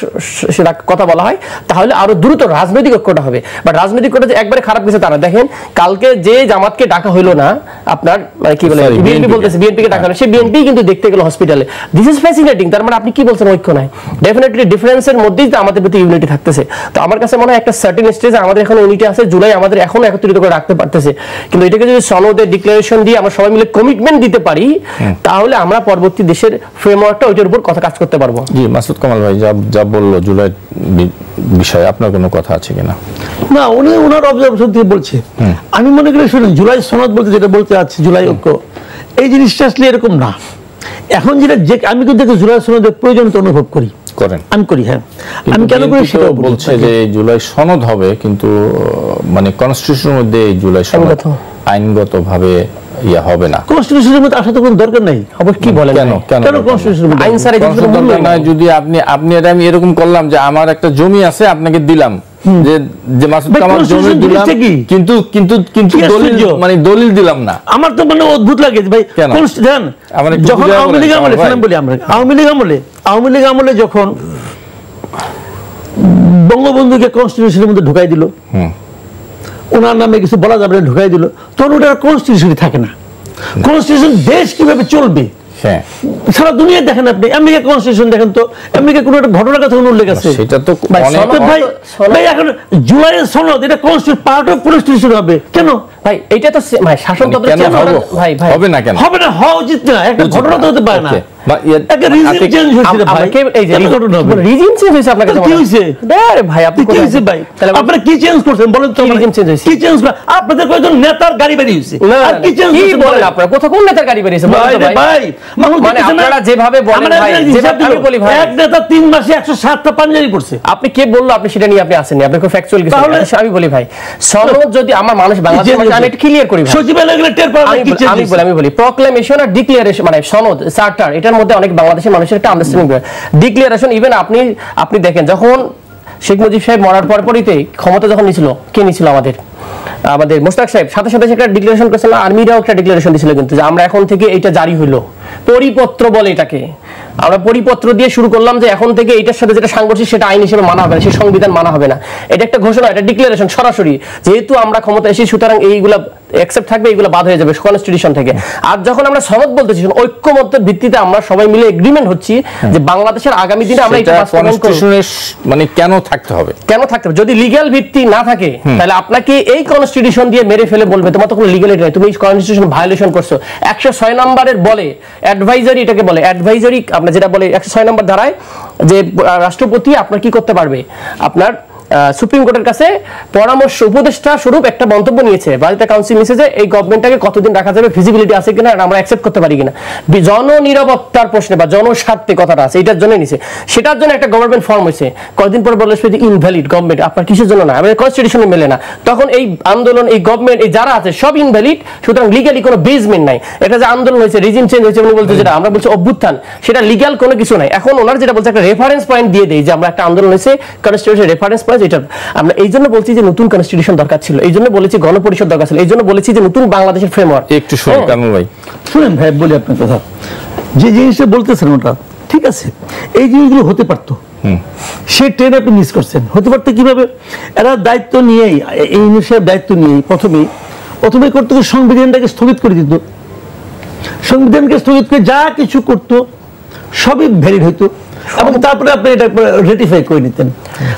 কথা বলা হয়, তাহলে আরো দ্রুত রাজনৈতিক ঐক্যটা হবে। বাট রাজনৈতিক ঐক্যটা যে একবারে খারাপ কিছু তারা দেখেন, কালকে যে জামাতকে ডাকা হইলো না, আপনার মানে কি বলে বিএনপি বলতেছে, বিএনপি কে ডাকা হলো, সে বিএনপি কিন্তু দেখতে গেল হসপিটালে। This is fascinating. তার মানে আপনি কি বলছেন ঐক্য নাই? ডেফিনেটলি ডিফারেন্সের মধ্যেই তো আমাদের প্রতি ইউনিটি থাকতেছে। তো আমার কাছে মনে হয় একটা সার্টেন স্টেজে আমাদের এখন ইউনিটি আছে, জুলাই আমাদের এখনো একত্রিত করে রাখতে পারতেছে, কিন্তু এটাকে যদি সনদে ডিক্লারেশন দিয়ে আমরা সবাই মিলে কমিটমেন্ট দিতে পারি, তাহলে আমরা পরবর্তী দেশের ফ্রেমওয়ার্কটা ওইটার উপর কথা কাজ করতে পারবো। জি মাসুদ কামাল ভাই যা বললো জুলাই বিষয়ে আপনার কোনো কথা আছে কিনা? না, উনি ওনার অবজারভেশন থেকে বলছে। আমি মনে করি শুনুন, জুলাই সনদ বলতে যেটা বলতে আছে, জুলাই ঐক্য, এই জিনিসটা আসলে এরকম না। এখন যেটা যে আমি কিন্তু জুলাই সনদের প্রয়োজনীয়তা অনুভব করি, আমি করি। হ্যাঁ, আমি কেন করি সেটা বলছে যে জুলাই সনদ হবে, কিন্তু মানে কনস্টিটিউশনের মধ্যে এই জুলাই সনদ আইনগতভাবে ইয়া হবে না। কনস্টিটিউশনের মধ্যে আসা তো কোনো দরকার নাই। আবার কি বলেন? কেন কনস্টিটিউশনের মধ্যে আইন সারা কিছু দরকার নাই? যদি আপনি আমি এরকম করলাম যে আমার একটা জমি আছে, আপনাকে দিলাম, যে মাসুদ কামাল জমি দিলাম, কিন্তু কিন্তু কিন্তু দলিল মানে দলিল দিলাম না। আমার তো মানে অদ্ভুত লাগে ভাই। জানেন, যখন আওয়ামী লীগ আমলে, বলি আমরা আওয়ামী লীগ আমলে যখন বঙ্গবন্ধুকে কনস্টিটিউশনের মধ্যে ঢুকাই দিল, ওনার নামে কিছু বলা যাবে না, ঢুকাই দিল, তখন ওটা কনস্টিটিউশনই থাকে না। কনস্টিটিউশন দেশ কিভাবে চলবে সারা দুনিয়া দেখেন, আপনি আমেরিকা কনস্টিটিউশন দেখেন তো, আমেরিকা কোনো একটা ঘটনার কথা উল্লেখ আছে, সেটা তো ভাই এখন জুলাইয়ের সনদ, এটা কনস্টিটিউশন পার্ট অফ কনস্টিটিউশন হবে কেন? ভাই এটা তো ভাই শাসনতন্ত্র ভাই ভাই হবে না কেন? হবে না, হওয়া উচিত না, একটা ঘটনা তো হতে পারে না। একটা রিজিম চেঞ্জ হয়েছে ভাই, এই যে রিজিম চেঞ্জ হয়েছে আপনার কাছে কি হয়েছে? আরে ভাই আপনি কি হয়েছে ভাই? আপনারা কি চেঞ্জ করছেন বলেন তো? রিজিম চেঞ্জ হয়েছে, কি চেঞ্জ? আপনাদের কয়জন নেতার গাড়ি বেরিয়ে হয়েছে, আর কি চেঞ্জ বলেন আপনারা? কোথা কোন নেতার গাড়ি বেরিয়েছে বলেন তো ভাই? মানে আপনারা যেভাবে বলেন ভাই, যেভাবে আমি বলি ভাই, এক নেতা 3 মাসে 107টা পাঞ্জাবি করছে। আপনি কে বললো আপনি সেটা নিয়ে আপনি আসেননি? আপনি কোন ফ্যাকচুয়াল কিছু আমি বলি ভাই, সনদ যদি আমার মানুষ বাংলাদেশ, আমি এটা ক্লিয়ার করি ভাই, সচিবালয় গেলে টের পাবে কি চেঞ্জ। আমি বলি প্রক্লেমেশন আর ডিক্লারেশন, মানে সনদ চার্টার, এটার মধ্যে অনেক বাংলাদেশের মানুষের একটা আন্ডারস্ট্যান্ডিং রয়েছে। ডিক্লারেশন ইভেন আপনি দেখেন, যখন শেখ মুজিব সাহেব মরার পরপরইতে ক্ষমতা যখন নিছিল, কে নিছিল? আমাদের মোশতাক সাহেব সাথে সাথে একটা ডিক্লারেশন করেছিল, আর্মিরাও একটা ডিক্লারেশন দিয়েছিল কিন্তু, যে আমরা এখন থেকে এটা জারি হইলো, পরিপত্র বলে এটাকে, আমরা পরিপত্র দিয়ে শুরু করলাম যে এখন থেকে এটার সাথে যেটা সাংঘর্ষিক সেটা আইন হিসেবে মানা হবে না, সেই সংবিধান মানা হবে না। এটা একটা ঘোষণা, এটা ডিক্লারেশন সরাসরি, যেহেতু আমরা ক্ষমতা এসে সুতরাং এইগুলা অ্যাকসেপ্ট থাকবে, এগুলো বাদ হয়ে যাবে কনস্টিটিউশন থেকে। আর যখন আমরা সনদ বলতেছি, ঐক্যমত্যের ভিত্তিতে আমরা সবাই মিলে এগ্রিমেন্ট হচ্ছি যে বাংলাদেশের আগামী দিনে আমরা এটা কনস্টিটিউশনের মানে কেন থাকতে হবে? যদি লিগ্যাল ভিত্তি না থাকে তাহলে আপনাকে এই কনস্টিটিউশন দিয়ে মেরে ফেলে বলবে তোমার তো কোনো লিগ্যালিটি নাই, তুমি এই কনস্টিটিউশন ভায়োলেশন করছো। 106 নম্বরের বলে অ্যাডভাইজারি, এটাকে বলে অ্যাডভাইজারি, আপনার যেটা বলে 106 নম্বর ধারায় যে রাষ্ট্রপতি আপনার কি করতে পারবে, আপনার সুপ্রিম কোর্টের কাছে পরামর্শ উপদেষ্টা স্বরূপ একটা মন্তব্য নিয়েছে, বাজেট কাউন্সিল নিয়েছে যে এই গভর্নমেন্টটাকে কতদিন রাখা যাবে, ফিজিবিলিটি আছে কিনা, আমরা অ্যাকসেপ্ট করতে পারি কিনা, জননিরাপত্তার প্রশ্নে বা জনস্বার্থে কথাটা আছে, এটার জন্য নিছে। সেটার জন্য একটা গভর্নমেন্ট ফর্ম হয়েছে, কয়েকদিন পর বলে ইনভ্যালিড গভর্নমেন্ট, আপনার কিসের জন্য না, আমাদের কনস্টিটিউশনে মেলে না। তখন এই আন্দোলন, এই গভর্নমেন্ট, এই যারা আছে সব ইনভ্যালিড, সুতরাং লিগ্যালি কোনো বেসমেন্ট নাই। এটা যে আন্দোলন হয়েছে, রিজিম চেঞ্জ হয়েছে উনি বলতে, যেটা আমরা বলছি অভ্যুত্থান, সেটা লিগ্যাল কোনো কিছু নাই। এখন ওনার যেটা বলছে একটা রেফারেন্স পয়েন্ট দিয়ে দেয় যে আমরা একটা আন্দোলন হয়েছে, কনস্টিটিউশন রেফারেন্স পয়েন্ট, এটা আমরা এই জন্য বলছি যে নতুন কনস্টিটিউশন দরকার ছিল, এই জন্য বলেছি গণপরিষদ দরকার ছিল, এই জন্য বলেছি যে নতুন বাংলাদেশের ফ্রেমওয়ার্ক। একটু শুনুন কামরুল ভাই, শুনেন ভাই বলি আপনার কথা, যে জিনিসটা বলতেছেন ওটা ঠিক আছে, এই জিনিসগুলো হতে পারতো, সেই ট্রেন আপনি মিস করছেন। হতে পারতো কিভাবে? এরা দায়িত্ব নিয়েই, এই ইউনিসেফ দায়িত্ব নিয়েই প্রথমে করতো সংবিধানটাকে স্থগিত করে দিত, সংবিধানকে স্থগিত করে যা কিছু করতো সবই ভ্যালিড হইতো, এবং তারপরে আপনি এটা রেটিফাই করে নিতেন।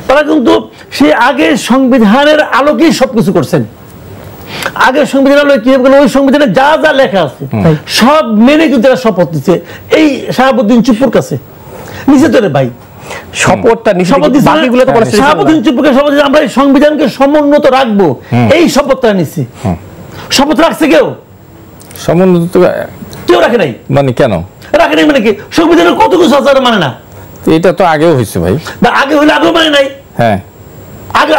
তারা কিন্তু সে আগে সংবিধানের আলোকেই সবকিছু করছেন। আগের সংবিধানের আলোকে কি হবে, ওই সংবিধানে যা যা লেখা আছে সব মেনে কিন্তু এরা শপথ দিচ্ছে। এই শাহাবুদ্দিন চুপ্পুর কাছে নিচে তো রে ভাই শপথটা, শাহাবুদ্দিন চুপ্পুকে শপথ দিচ্ছে আমরা এই সংবিধানকে সমুন্নত রাখবো, এই শপথটা নিচ্ছে। শপথ রাখছে কেউ? সমুন্নত কেউ রাখে নাই। মানে কেন রাখে নাই? মানে কি সংবিধানের কত কিছু আছে মানে না? এটা তো আগেও হয়েছে ভাই, আগে হইলে আগেও মানে নাই। হ্যাঁ,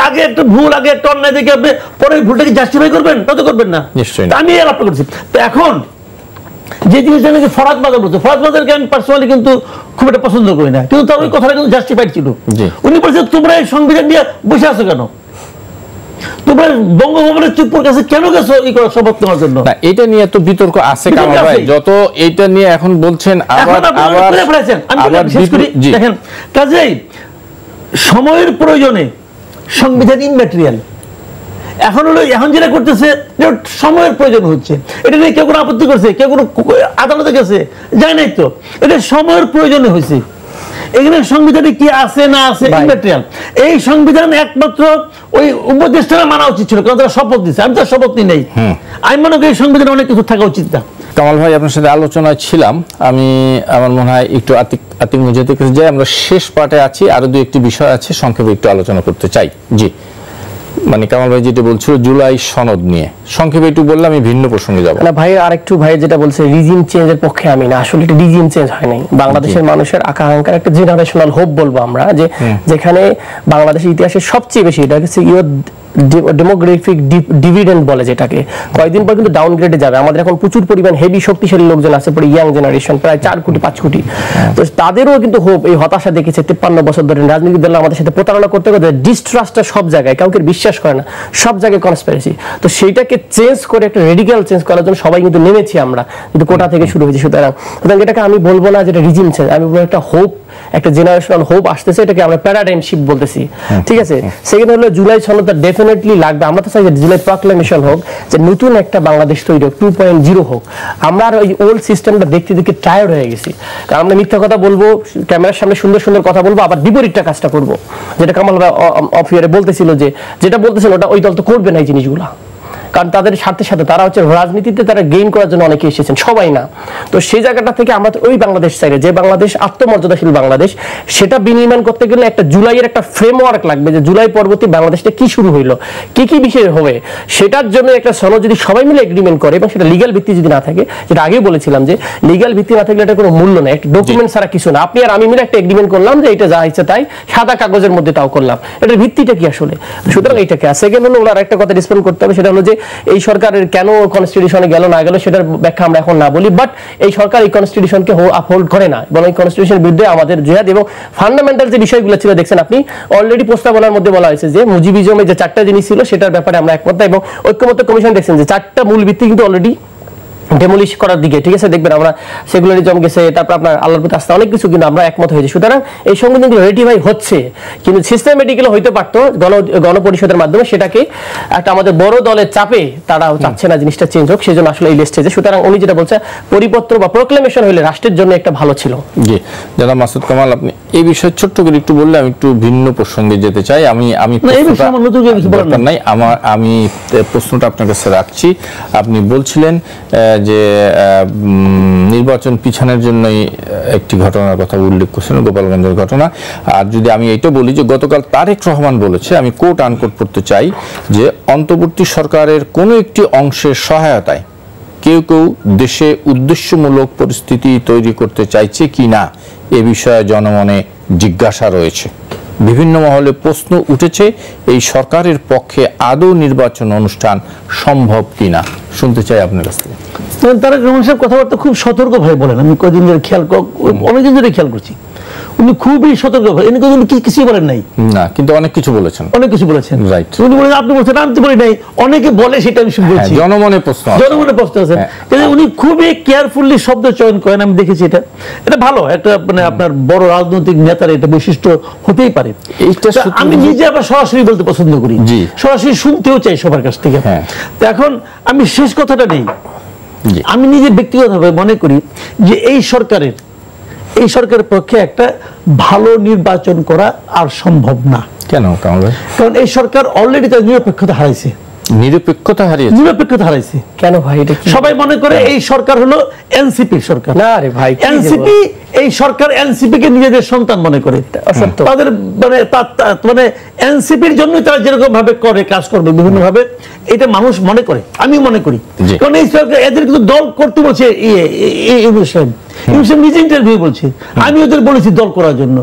আগে একটা ভুল, আগে একটা অন্যায় দেখে আপনি পরে ভুলটাকে জাস্টিফাই করবেন? তা তো করবেন না, নিশ্চয়ই। আমি এর আপনি করছি। তো এখন যে জিনিসটা নাকি ফরাদ বাজার বলছে, ফরাদ বাজারকে আমি পার্সোনালি কিন্তু খুব একটা পছন্দ করি না, কিন্তু তার ওই কথাটা কিন্তু জাস্টিফাইড ছিল। উনি বলছেন তোমরা এই সংবিধান নিয়ে বসে আছো কেন, তোমরা বঙ্গভবনের চুপ্পুর কাছে কেন গেছো এই শপথ নেওয়ার জন্য? না, এটা নিয়ে তো বিতর্ক আছে কামাল ভাই, যত এটা নিয়ে এখন বলছেন আবার দেখেন, কাজেই সময়ের প্রয়োজনে সংবিধান ইম্যাটেরিয়াল। এখন যেটা করতেছে সময়ের প্রয়োজন হচ্ছে, এটা নিয়ে কেউ কোনো আপত্তি করছে, কেউ কোনো আদালতে গেছে, যায় নাই তো, এটা সময়ের প্রয়োজনে হয়েছে। এখানে সংবিধানে কি আছে না আছে ইম্যাটেরিয়াল। এই সংবিধান একমাত্র ওই উপদেষ্টারা মানা উচিত ছিল, কারণ তারা শপথ দিচ্ছে। আমি তো শপথ নিই নাই, আমি মনে করি এই সংবিধানে অনেক কিছু থাকা উচিত না। কামাল ভাই, আপনার সাথে আলোচনায় ছিলাম, আমি আমার মনে হয় একটু আতিক মুজাহিদের কাছে যাই, আমরা শেষ পার্টে আছি, আরো দু একটি বিষয় আছে, সংক্ষেপে একটু আলোচনা করতে চাই। জি, মানে কামাল ভাই যেটা বলছিল জুলাই সনদ নিয়ে সংক্ষেপে একটু বললাম, আমি ভিন্ন প্রসঙ্গে যাব না ভাই। আরেকটু ভাই যেটা বলছে রিজিম চেঞ্জের পক্ষে আমি না, আসলে এটা রিজিম চেঞ্জ হয় নাই, বাংলাদেশের মানুষের আকাঙ্ক্ষার একটা জেনারেশনাল হোপ বলবো আমরা, যে যেখানে বাংলাদেশের ইতিহাসে সবচেয়ে বেশি এটা হচ্ছে ডেমোগ্রাফিক ডিভিডেন্ড বলে, যেটাকে কয়েকদিন পর কিন্তু ডাউনগ্রেডে যাবে। আমাদের এখন প্রচুর পরিমাণ হেভি শক্তিশালী লোকজন আছে, পরে ইয়াং জেনারেশন প্রায় 4 কোটি 5 কোটি, তো তাদেরও কিন্তু হোপ এই হতাশা দেখেছে 53 বছর ধরে রাজনৈতিক দল আমাদের সাথে প্রতারণা করতে করতে ডিস্ট্রাস্টটা সব জায়গায়, কাউকে বিশ্বাস করে না, সব জায়গায় কনস্পিরেসি। তো সেইটাকে চেঞ্জ করে একটা রেডিক্যাল চেঞ্জ করার জন্য সবাই কিন্তু নেমেছি আমরা, কিন্তু কোটা থেকে শুরু হয়েছে। সুতরাং এটাকে আমি বলবো না যেটা রিজিম চেঞ্জ, আমি বলবো একটা হোপ, একটা জেনারেশনাল হোপ আসতেছে, এটাকে আমরা প্যারাডাইম শিফট বলতেছি, ঠিক আছে। সেকেন্ড হলো জুলাই সনদটা ডেফিনেটলি লাগবে। আমরা তো চাই যে জুলাই প্রক্লেমেশন হোক, যে নতুন একটা বাংলাদেশ তৈরি হোক, 2.0 হোক। আমরা আর ওই ওল্ড সিস্টেমটা দেখতে দেখতে টায়ার্ড হয়ে গেছি, কারণ আমরা মিথ্যা কথা বলবো, ক্যামেরার সামনে সুন্দর সুন্দর কথা বলবো, আবার বিপরীতটা কাজটা করব, যেটা কামাল অফ ইয়ারে বলতেছিল, যে যেটা বলতেছিল ওটা ওই দল তো করবে না এই জিনিসগুলা। কারণ তাদের স্বার্থের সাথে তারা হচ্ছে রাজনীতিতে তারা গেইন করার জন্য অনেকে এসেছেন, সবাই না। তো সেই জায়গাটা থেকে আমরা ওই বাংলাদেশ চাইলে, যে বাংলাদেশ আত্মমর্যাদাশীল বাংলাদেশ, সেটা বিনির্মাণ করতে গেলে একটা জুলাইয়ের একটা ফ্রেমওয়ার্ক লাগবে, যে জুলাই পরবর্তী বাংলাদেশটা কি শুরু হইলো, কি কি বিষয় হবে, সেটার জন্য একটা সনদ যদি সবাই মিলে এগ্রিমেন্ট করে এবং সেটা লিগ্যাল ভিত্তি যদি না থাকে, যেটা আগেই বলেছিলাম যে লিগ্যাল ভিত্তি না থাকলে এটা কোনো মূল্য নেই, একটা ডকুমেন্ট ছাড়া কিছু না। আপনি আর আমি মিলে একটা এগ্রিমেন্ট করলাম যে এটা যা ইচ্ছে তাই, সাদা কাগজের মধ্যে তাও করলাম, এটার ভিত্তিটা কি আসলে? সুতরাং এইটাকে সেকেন্ড হলো ওনার একটা কথা রেসপন্ড করতে হবে, সেটা হলো যে এই সরকারের কেন কনস্টিটিউশনে গেল না গেল সেটার ব্যাখ্যা আমরা এখন না বলি, বাট এই সরকার এই কনস্টিটিউশনকে আপহোল্ড করে না, এবং এই কনস্টিটিউশনের বিরুদ্ধে আমাদের জিহাদ এবং ফান্ডামেন্টাল যে বিষয়গুলো ছিল দেখছেন আপনি অলরেডি প্রস্তাবনার মধ্যে বলা হয়েছে যে মুজিবিজমে যে 4টা জিনিস ছিল সেটার ব্যাপারে আমরা একমত, এবং ঐক্যমত্য কমিশন দেখছেন যে 4টা মূল ভিত্তি কিন্তু অলরেডি ডেমোলিশ করার দিকে, ঠিক আছে, দেখবেন আমরা সেকুলারিজম গেছে, তারপর আপনার আল্লাহর প্রতি আস্থা, অনেক কিছু কিন্তু আমরা একমত হয়েছি। সুতরাং এই সংবিধানগুলো রেটিফাই হচ্ছে, কিন্তু সিস্টেমেটিক্যালি হইতে পারতো গণপরিষদের মাধ্যমে, সেটাকে একটা আমাদের বড় দলের চাপে তারা চাচ্ছে না জিনিসটা চেঞ্জ হোক, সেজন্য আসলে এই লিস্টে। সুতরাং উনি যেটা বলছে পরিপত্র বা প্রোক্লেমেশন হইলে রাষ্ট্রের জন্য একটা ভালো ছিল। জি, যারা মাসুদ কামাল, আপনি এই বিষয়ে ছোট্ট করে একটু বললে আমি একটু ভিন্ন প্রসঙ্গে যেতে চাই। আমি প্রশ্নটা আপনার কাছে রাখছি। আপনি বলছিলেন যে নির্বাচন পিছানোর জন্যই একটি ঘটনার কথা উল্লেখ করছেন, গোপালগঞ্জের ঘটনা। আর যদি আমি এইটা বলি যে গতকাল তারেক রহমান বলেছে, আমি কোট আনকোট পড়তে চাই, যে অন্তর্বর্তী সরকারের কোনো একটি অংশের সহায়তায় কেউ কেউ দেশে উদ্দেশ্যমূলক পরিস্থিতি তৈরি করতে চাইছে কি না এ বিষয়ে জনমনে জিজ্ঞাসা রয়েছে। বিভিন্ন মহলে প্রশ্ন উঠেছে এই সরকারের পক্ষে আদৌ নির্বাচন অনুষ্ঠান সম্ভব কিনা, শুনতে চাই আপনার কাছ থেকে। তারেক রহমান সাহেব কথাবার্তা খুব সতর্কভাবে বলেন, আমি কদিন ধরে অনেকদিন ধরে খেয়াল করছি, উনি খুবই সতর্ক, এনে কিছুই বলেন নাই না, কিন্তু অনেক কিছু বলেছেন, অনেক কিছু বলেছেন। উনি বলেন, আপনি বলছেন, আমি তো বলি নাই, অনেকে বলে, সেটা আমি বলছি, জনমনে প্রশ্ন আছে। উনি খুবই কেয়ারফুলি শব্দ চয়ন করেন, আমি দেখেছি। এটা ভালো, একটা মানে আপনার বড় রাজনৈতিক নেতার এটা বৈশিষ্ট্য হতেই পারে। আমি নিজে আবার সরাসরি বলতে পছন্দ করি, সরাসরি শুনতেও চাই সবার কাছ থেকে। তো এখন আমি শেষ কথাটা নেই, আমি নিজে ব্যক্তিগতভাবে মনে করি যে এই সরকারের পক্ষে একটা ভালো নির্বাচন করা আর সম্ভব না। কেন? কারণ এই সরকার অলরেডি তার নিরপেক্ষতা হারাইছে। কেন ভাই? সবাই মনে করে এই সরকার হলো এনসিপির সরকার। না রে ভাই, এনসিপি, এই সরকার এনসিপি কে নিজেদের সন্তান মনে করে। তাদের মানে এনসিপির জন্য তারা যেরকম ভাবে করে, কাজ করবে বিভিন্ন ভাবে, এটা মানুষ মনে করে, আমি মনে করি। কারণ এই সরকার এদের কিন্তু দল করতে বলছে, নিজে ইন্টারভিউ বলছে, আমি ওদের বলেছি দল করার জন্য,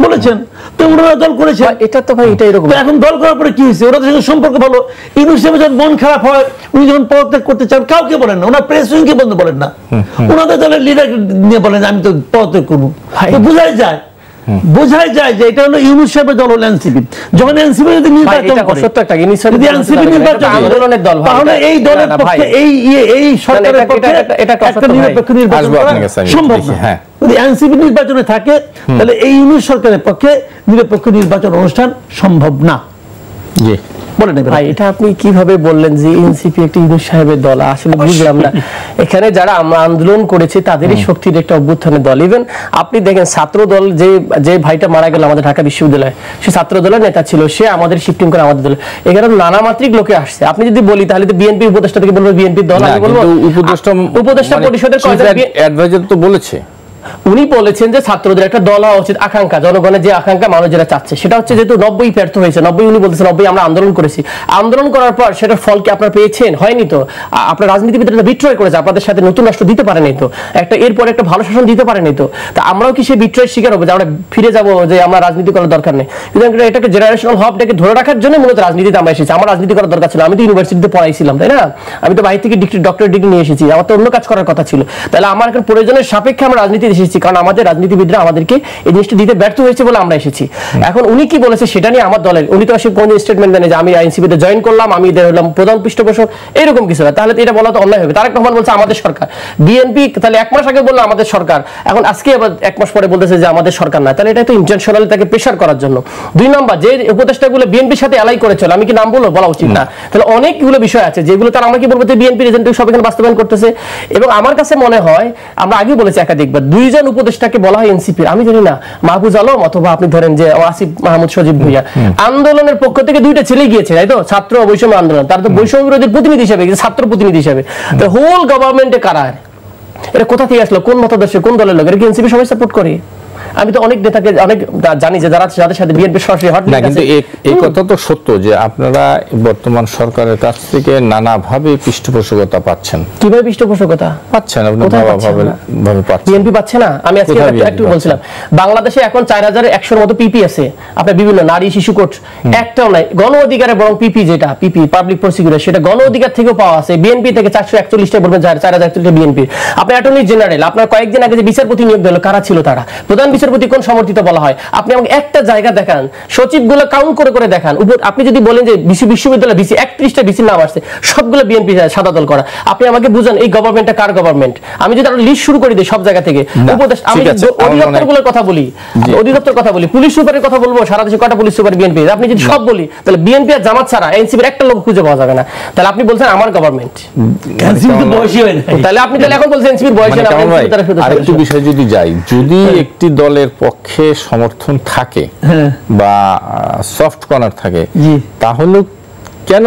বলেছেন, তো ওনারা দল করেছে। এটা তো ভাই এটা এরকম। এখন দল করার পরে কি হয়েছে? ওনাদের সঙ্গে সম্পর্ক ভালো। ইউনূস সাহেব যখন মন খারাপ হয়, উনি যখন পদত্যাগ করতে চান, কাউকে বলেন না, ওনার প্রেস উইংকে বন্ধ বলেন না, ওনাদের দলের লিডার নিয়ে বলেন আমি তো পদত্যাগ করবো। বোঝাই যায় যে এটা হলো ইউনূস সাহেবের দল, হলো এনসিপি। যখন এনসিপি যদি নির্বাচন করে, যদি এনসিপি নির্বাচন আন্দোলনের দল, তাহলে এই দলের পক্ষে এই সরকারের পক্ষে একটা নিরপেক্ষ নির্বাচন করা সম্ভব না। যদি এনসিপি নির্বাচনে থাকে, তাহলে এই ইউনূস সরকারের পক্ষে নিরপেক্ষ নির্বাচন অনুষ্ঠান সম্ভব না। ভাই, এটা আপনি কিভাবে বললেন যে এনসিপি একটা ইউনূস সাহেবের দল? আসলে বুঝলাম না। এখানে যারা আমরা আন্দোলন করেছে তাদেরই শক্তির একটা অভ্যুত্থানের দল। ইভেন আপনি দেখেন ছাত্র দল, যে ভাইটা মারা গেল আমাদের ঢাকা বিশ্ববিদ্যালয়ে, সে ছাত্র দলের নেতা ছিল, সে আমাদের শিফটিং করে আমাদের দলে। এখানে নানা মাত্রিক লোকে আসছে। আপনি যদি বলি তাহলে তো বিএনপি উপদেষ্টা থেকে বলবো বিএনপির দল, আমি বলবো উপদেষ্টা পরিষদের অ্যাডভাইজার তো বলেছে, উনি বলেছেন যে ছাত্রদের একটা দল হওয়া উচিত, আকাঙ্ক্ষা, জনগণের যে আকাঙ্ক্ষা, মানুষ যেটা চাচ্ছে, সেটা হচ্ছে যেহেতু 90 ব্যর্থ হয়েছে, 90 উনি বলতেছেন 90 আমরা আন্দোলন করেছি, আন্দোলন করার পর সেটার ফল কি আপনারা পেয়েছেন? হয়নি তো। আপনার রাজনীতিবিদরা বিট্রয় করেছে, আপনাদের সাথে নতুন রাষ্ট্র দিতে পারেনি তো, এরপর একটা ভালো শাসন দিতে পারেনি তো। তা আমরাও কি সেই বিট্রয়ের শিকার হবো যে আমরা ফিরে যাবো যে আমরা রাজনীতি করার দরকার নেই? কিন্তু এটাকে জেনারেশনাল হবটাকে ধরে রাখার জন্য মূলত রাজনীতিতে আমরা এসেছি। আমার রাজনীতি করার দরকার ছিল, আমি তো ইউনিভার্সিটিতে পড়াইছিলাম, তাই না? আমি তো বাইরে থেকে ডক্টরেট ডিগ্রি নিয়ে এসেছি, আমার তো অন্য কাজ করার কথা ছিল। তাহলে আমার এখন প্রয়োজনের সাপেক্ষে আমরা রাজনীতিতে এসেছি, কারণ আমাদের রাজনীতিবিদরা আমাদেরকে এই জিনিসটা দিতে ব্যর্থ হয়েছে বলে আমরা এসেছি। এখন উনি কি বলেছে সেটা নিয়ে আমার দলের, উনি তো আসলে কোন স্টেটমেন্ট দেন যে আমি আইএনসিপিতে জয়েন করলাম, আমি এদের হলাম প্রধান পৃষ্ঠপোষক, এরকম কিছু না। তাহলে এটা বলা তো অন্যায় হবে। তারেক রহমান বলছে আমাদের সরকার, বিএনপি তাহলে 1 মাস আগে বললো আমাদের সরকার, এখন আজকে আবার 1 মাস পরে বলতেছে যে আমাদের সরকার না। তাহলে এটা তো ইন্টেনশনালি তাকে প্রেশার করার জন্য। 2 নম্বর, যে উপদেষ্টাগুলো বিএনপির সাথে অ্যালাই করেছিল, আমি কি নাম বলা উচিত না? তাহলে অনেকগুলো বিষয় আছে যেগুলো তার আমরা কি বলবো যে বিএনপি এজেন্ট সব এখানে বাস্তবায়ন করতেছে। এবং আমার কাছে মনে হয়, আমরা আগেই বলেছি একাধিকবার, প্রধান উপদেষ্টাকে বলা হয় এনসিপির, আমি জানি না মাহফুজ আলম অথবা আপনি ধরেন যে আসিফ মাহমুদ সজীব ভুইয়া, আন্দোলনের পক্ষ থেকে দুইটা ছেলে গিয়েছে, তাই তো, ছাত্র বৈষম্য আন্দোলন, তার তো বৈষম্য বিরোধীর প্রতিনিধি হিসেবে, ছাত্র প্রতিনিধি হিসেবে, তো হোল গভর্নমেন্টে কারা, এটা কোথা থেকে আসলো, কোন মতাদর্শে, কোন দলের লোক, এটা কি এনসিপি সবাই সাপোর্ট করে? আমি তো অনেক নেতাকে অনেক জানি যে যাদের সাথে বিএনপি সরাসরি হট না, কিন্তু এই কথা তো সত্য যে আপনারা বর্তমান সরকারের কাছ থেকে নানাভাবে পৃষ্ঠপোষকতা পাচ্ছেন। কিভাবে পৃষ্ঠপোষকতা পাচ্ছেন? বিএনপি পাচ্ছে না। আমি আজকে একটু বলছিলাম, বাংলাদেশে এখন 4100 মতো পিপি আছে, আপনার বিভিন্ন নারী শিশু কোর্ট একটাও নাই। গণ অধিকারে বরং পিপি, যেটা পিপি পাবলিক প্রসিকিউটর, সেটা গণ অধিকার থেকেও পাওয়া আছে। বিএনপি থেকে 441টা বলবেন 4041টা বিএনপি। আপনার অ্যাটর্নি জেনারেল, আপনার কয়েকদিন আগে যে বিচারপতি নিয়োগ দিল, কারা ছিল তারা? প্রধান বিচারপতি কোন সমর্থিত বলা হয়? আপনি আমাকে একটা জায়গা দেখান, সচিবগুলো কাউন্ট করে করে দেখান। আপনি যদি বলেন যে বিশ্ববিদ্যালয় ভিসি 31টা ভিসির নাম আসছে, সবগুলো বিএনপি সাদা দল করা, আপনি আমাকে বুঝান এই গভর্নমেন্টটা কার গভর্নমেন্ট? আমি যদি একটা লিস্ট শুরু করে দিই সব জায়গা থেকে, উপদেশ, আমি অধিদপ্তরগুলোর কথা বলি, অধিদপ্তর কথা বলি, পুলিশ সুপারের কথা বলবো, সারা দেশে কয়টা পুলিশ সুপার বিএনপি, আপনি যদি সব বলি, তাহলে বিএনপি আর জামাত ছাড়া এনসিপির একটা লোক খুঁজে পাওয়া যাবে না। তাহলে আপনি বলছেন আমার গভর্নমেন্ট, তাহলে আপনি তাহলে এখন বলছেন এনসিপির বয়স না। আরেকটু বিষয় যদি যাই, যদি একটি দলের পক্ষে সমর্থন থাকে বা সফট কর্নার থাকে, তাহলে কেন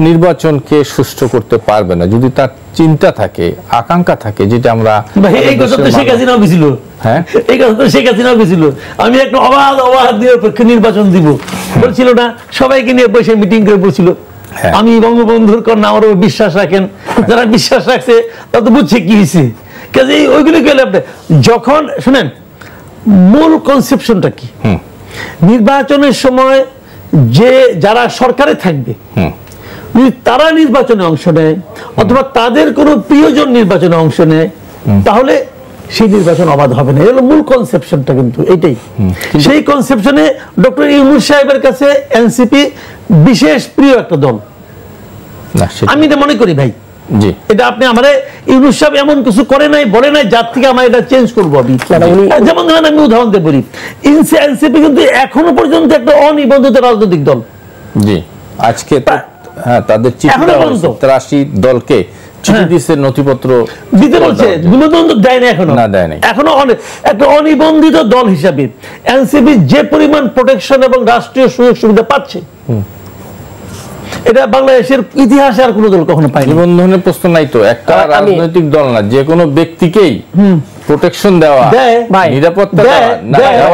নির্বাচনকে সুষ্ঠু করতে পারবে না? যদি তার চিন্তা থাকে, আকাঙ্ক্ষা থাকে, যেটা আমরা এই কথা তো শেখ হাসিনাও গেছিল, হ্যাঁ এই কথা তো শেখ হাসিনাও গেছিল, আমি একটা অবাধ নিরপেক্ষ নির্বাচন দিব বলছিল না, সবাইকে নিয়ে বসে মিটিং করে বলছিল আমি বঙ্গবন্ধুর কন্যা, আমার বিশ্বাস রাখেন। যারা বিশ্বাস রাখছে তারা তো বুঝছে কি হয়েছে, কাজে ওইগুলি গেলে আপনি যখন শুনেন মূল কনসেপশনটা কি, নির্বাচনের সময় যে যারা সরকারে থাকবে তারা নির্বাচনে অংশ নেয় অথবা তাদের কোনো প্রিয়জন নির্বাচনে অংশ নেয়, তাহলে সেই নির্বাচন অবাধ হবে না। এই হলো মূল কনসেপশনটা, কিন্তু এটাই সেই কনসেপশনে ডক্টর ইউনূস সাহেবের কাছে এনসিপি বিশেষ প্রিয় একটা দল, আমি এটা মনে করি ভাই। এটা আপনি আমারে ইউনূস সাহেব এমন কিছু করে নাই, বলে নাই যার থেকে আমার এটা চেঞ্জ করবো আমি। যেমন ধরেন আমি উদাহরণ দিয়ে বলি, এনসিপি কিন্তু এখনো পর্যন্ত একটা অনিবন্ধিত রাজনৈতিক দল। জি, আজকে তাদের চিত্রাশি দলকে নথিপত্র দিতে বলছে, নিবন্ধন দেয় না, এখনো একটা অনিবন্ধিত দল হিসাবে এনসিপি যে পরিমাণ প্রোটেকশন এবং রাষ্ট্রীয় সুযোগ সুবিধা পাচ্ছে, এটা বাংলাদেশের ইতিহাসে আর কোন দল কখনো পায়নি। নিবন্ধনের প্রশ্ন নাই তো, একটা রাজনৈতিক দল না, যে কোনো ব্যক্তিকেই প্রোটেকশন দেওয়া, নিরাপত্তা দেওয়া।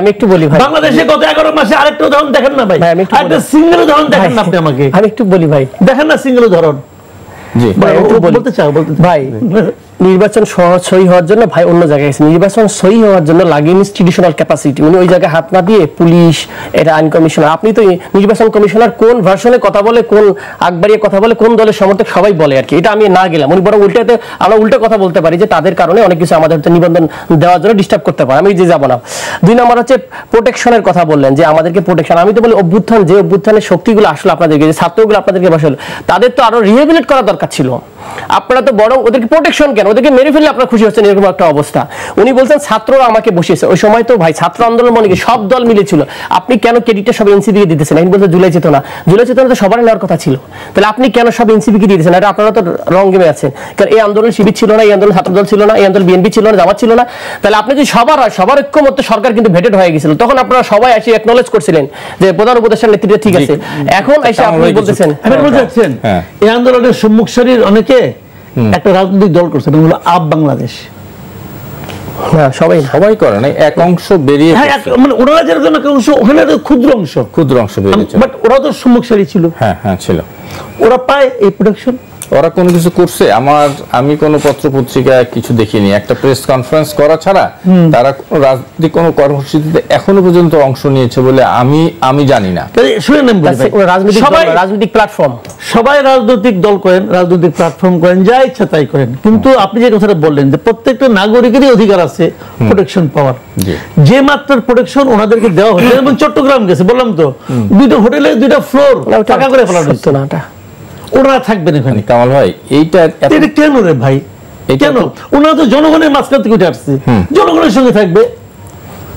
আমি একটু বলি ভাই, বাংলাদেশে গত 11 মাসে আরেকটা উদাহরণ দেখেন না ভাই, একটা সিঙ্গেল উদাহরণ দেখেন না আপনি আমাকে, আমি একটু বলি ভাই, দেখেন না সিঙ্গেল উদাহরণ। জি বলতে চাও ভাই, নির্বাচন সহি হওয়ার জন্য ভাই অন্য জায়গায় গেছে, নির্বাচন সহি হওয়ার জন্য লাগে ইনস্টিটিউশনাল ক্যাপাসিটি। উনি ওই জায়গায় হাত না দিয়ে পুলিশ, এটা আইন কমিশনার, আপনি তো নির্বাচন কমিশনার কোন ভার্সনে কথা বলে, কোন আগবাড়িয়ে কথা বলে, কোন দলের সমর্থক সবাই বলে আর কি, এটা আমি না গেলাম। উনি বরং উল্টাতে আমরা উল্টা কথা বলতে পারি যে তাদের কারণে অনেক কিছু আমাদের নিবন্ধন দেওয়ার জন্য ডিস্টার্ব করতে পারে, আমি যে যাবো না। 2 নম্বর হচ্ছে প্রোটেকশনের কথা বললেন যে আমাদেরকে প্রোটেকশন, আমি তো বলি অভ্যুত্থান, যে অভ্যুত্থানের শক্তিগুলো আসলে আপনাদেরকে, যে ছাত্রগুলো আপনাদেরকে বসালো, তাদের তো আরো রিহেবিলিট করা দরকার ছিল। আপনারা তো বরং ওদেরকে প্রোটেকশন কেন, ওদেরকে মেরে ফেললে আপনারা খুশি হচ্ছেন, এরকম একটা অবস্থা। উনি বলছেন ছাত্ররা আমাকে বসিয়েছে, ওই সময় তো ভাই ছাত্র আন্দোলন মনে কি সব দল মিলেছিল, আপনি কেন ক্রেডিটটা সব এনসিপিকে দিতেছেন? আমি বলতে জুলাই চেতনা, জুলাই চেতনা তো সবার নেওয়ার কথা ছিল, তাহলে আপনি কেন সব এনসিপিকে দিয়ে দিয়েছেন? এটা আপনারা তো রং গেমে আছেন, কারণ এই আন্দোলন শিবির ছিল না, এই আন্দোলন ছাত্রদল ছিল না, এই আন্দোলন বিএনপি ছিল না, জামাত ছিল না। তাহলে আপনি যদি সবার হয়, সবার ঐক্যমত্য সরকার কিন্তু ভেটেড হয়ে গেছিল, তখন আপনারা সবাই এসে একনলেজ করছিলেন যে প্রধান উপদেষ্টার নেতৃত্বে ঠিক আছে। এখন এসে আপনি বলতেছেন, এই আন্দোলনের সম্মুখ সারির অনেকে একটা রাজনৈতিক দল করছে, হলো আপ বাংলাদেশ। সবাই করে নাই, এক অংশ বেরিয়ে, মানে ওরা যেরকম এক অংশ, ওখানে ক্ষুদ্র অংশ বেরিয়েছে, বাট ওরা তো সম্মুখ সারি ছিল, হ্যাঁ ছিল, ওরা পায় এই প্রোটেকশন। ওরা কোনো কিছু করছে? আমি কোনো পত্র পত্রিকায় কিছু দেখিনি, একটা প্রেস কনফারেন্স করা ছাড়া তারা রাজনৈতিক কোনো কর্মসূচিতে এখনো পর্যন্ত অংশ নিয়েছে বলে আমি জানি না। রাজনৈতিক প্ল্যাটফর্ম, সবাই রাজনৈতিক দল করেন, রাজনৈতিক প্ল্যাটফর্ম করেন, যা ইচ্ছা তাই করেন, কিন্তু আপনি যে কথাটা বললেন যে প্রত্যেকটা নাগরিকেরই অধিকার আছে প্রোটেকশন পাওয়ার, যে মাত্রার প্রোটেকশন ওনাদেরকে দেওয়া হচ্ছে। এবং চট্টগ্রাম গেছে, বললাম তো 2টা হোটেলে 2টা ফ্লোর টাকা করে ফেলা হচ্ছে না, ওরা থাকবেন এখানে। কামাল ভাই, এইটা কেন রে ভাই, কেন? ওনারা তো জনগণের মাঝখান থেকে উঠে আসছে, জনগণের সঙ্গে থাকবে,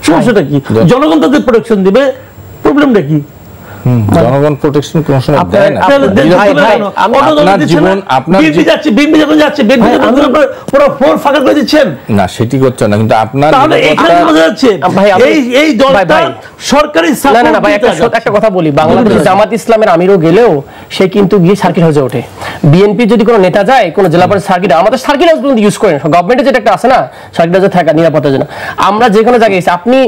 সমস্যাটা কি? জনগণ তাদের প্রোটেকশন দিবে, প্রবলেমটা কি? জনগণ প্রোটেকশন কোন সময় দেয় না। আপনার জীবন আপনার যাচ্ছে বিএনপি যখন যাচ্ছে বিএনপি পুরো ফোর ফাঁকা করে দিচ্ছেন না, সেটি করছে না, কিন্তু আপনার এই দলটা সরকারি না না ভাই একটা কথা বলি, বাংলাদেশ জামাত ইসলামের আমিরও গেলেও সে কিন্তু গিয়ে সার্কিট হাউসে ওঠে। বিএনপি যদি কোনো নেতা যায় কোনো জেলা পরিষদ সার্কিট, আমাদের সার্কিট হাউস পর্যন্ত ইউজ করেন, গভর্নমেন্টে যেটা একটা আছে না সার্কিট হাউসে থাকা নিরাপত্তার জন্য। আমরা যে কোনো জায়গায় আপনি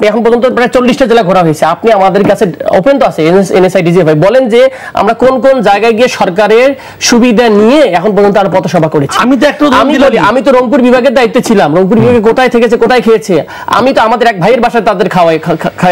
এখন পর্যন্ত প্রায় 40টা জেলা ঘোরা হয়েছে, আপনি আমাদের কাছে ওপেন তো আছে এনএসআইডিজি ভাই, বলেন যে আমরা কোন কোন জায়গায় গিয়ে সরকারের সুবিধা নিয়ে এখন পর্যন্ত আর পথসভা করেছি। আমি তো রংপুর বিভাগের দায়িত্বে ছিলাম, রংপুর বিভাগে কোথায় থেকেছে কোথায় খেয়েছে, আমি তো আমাদের এক ভাইয়ের বাসায় তাদের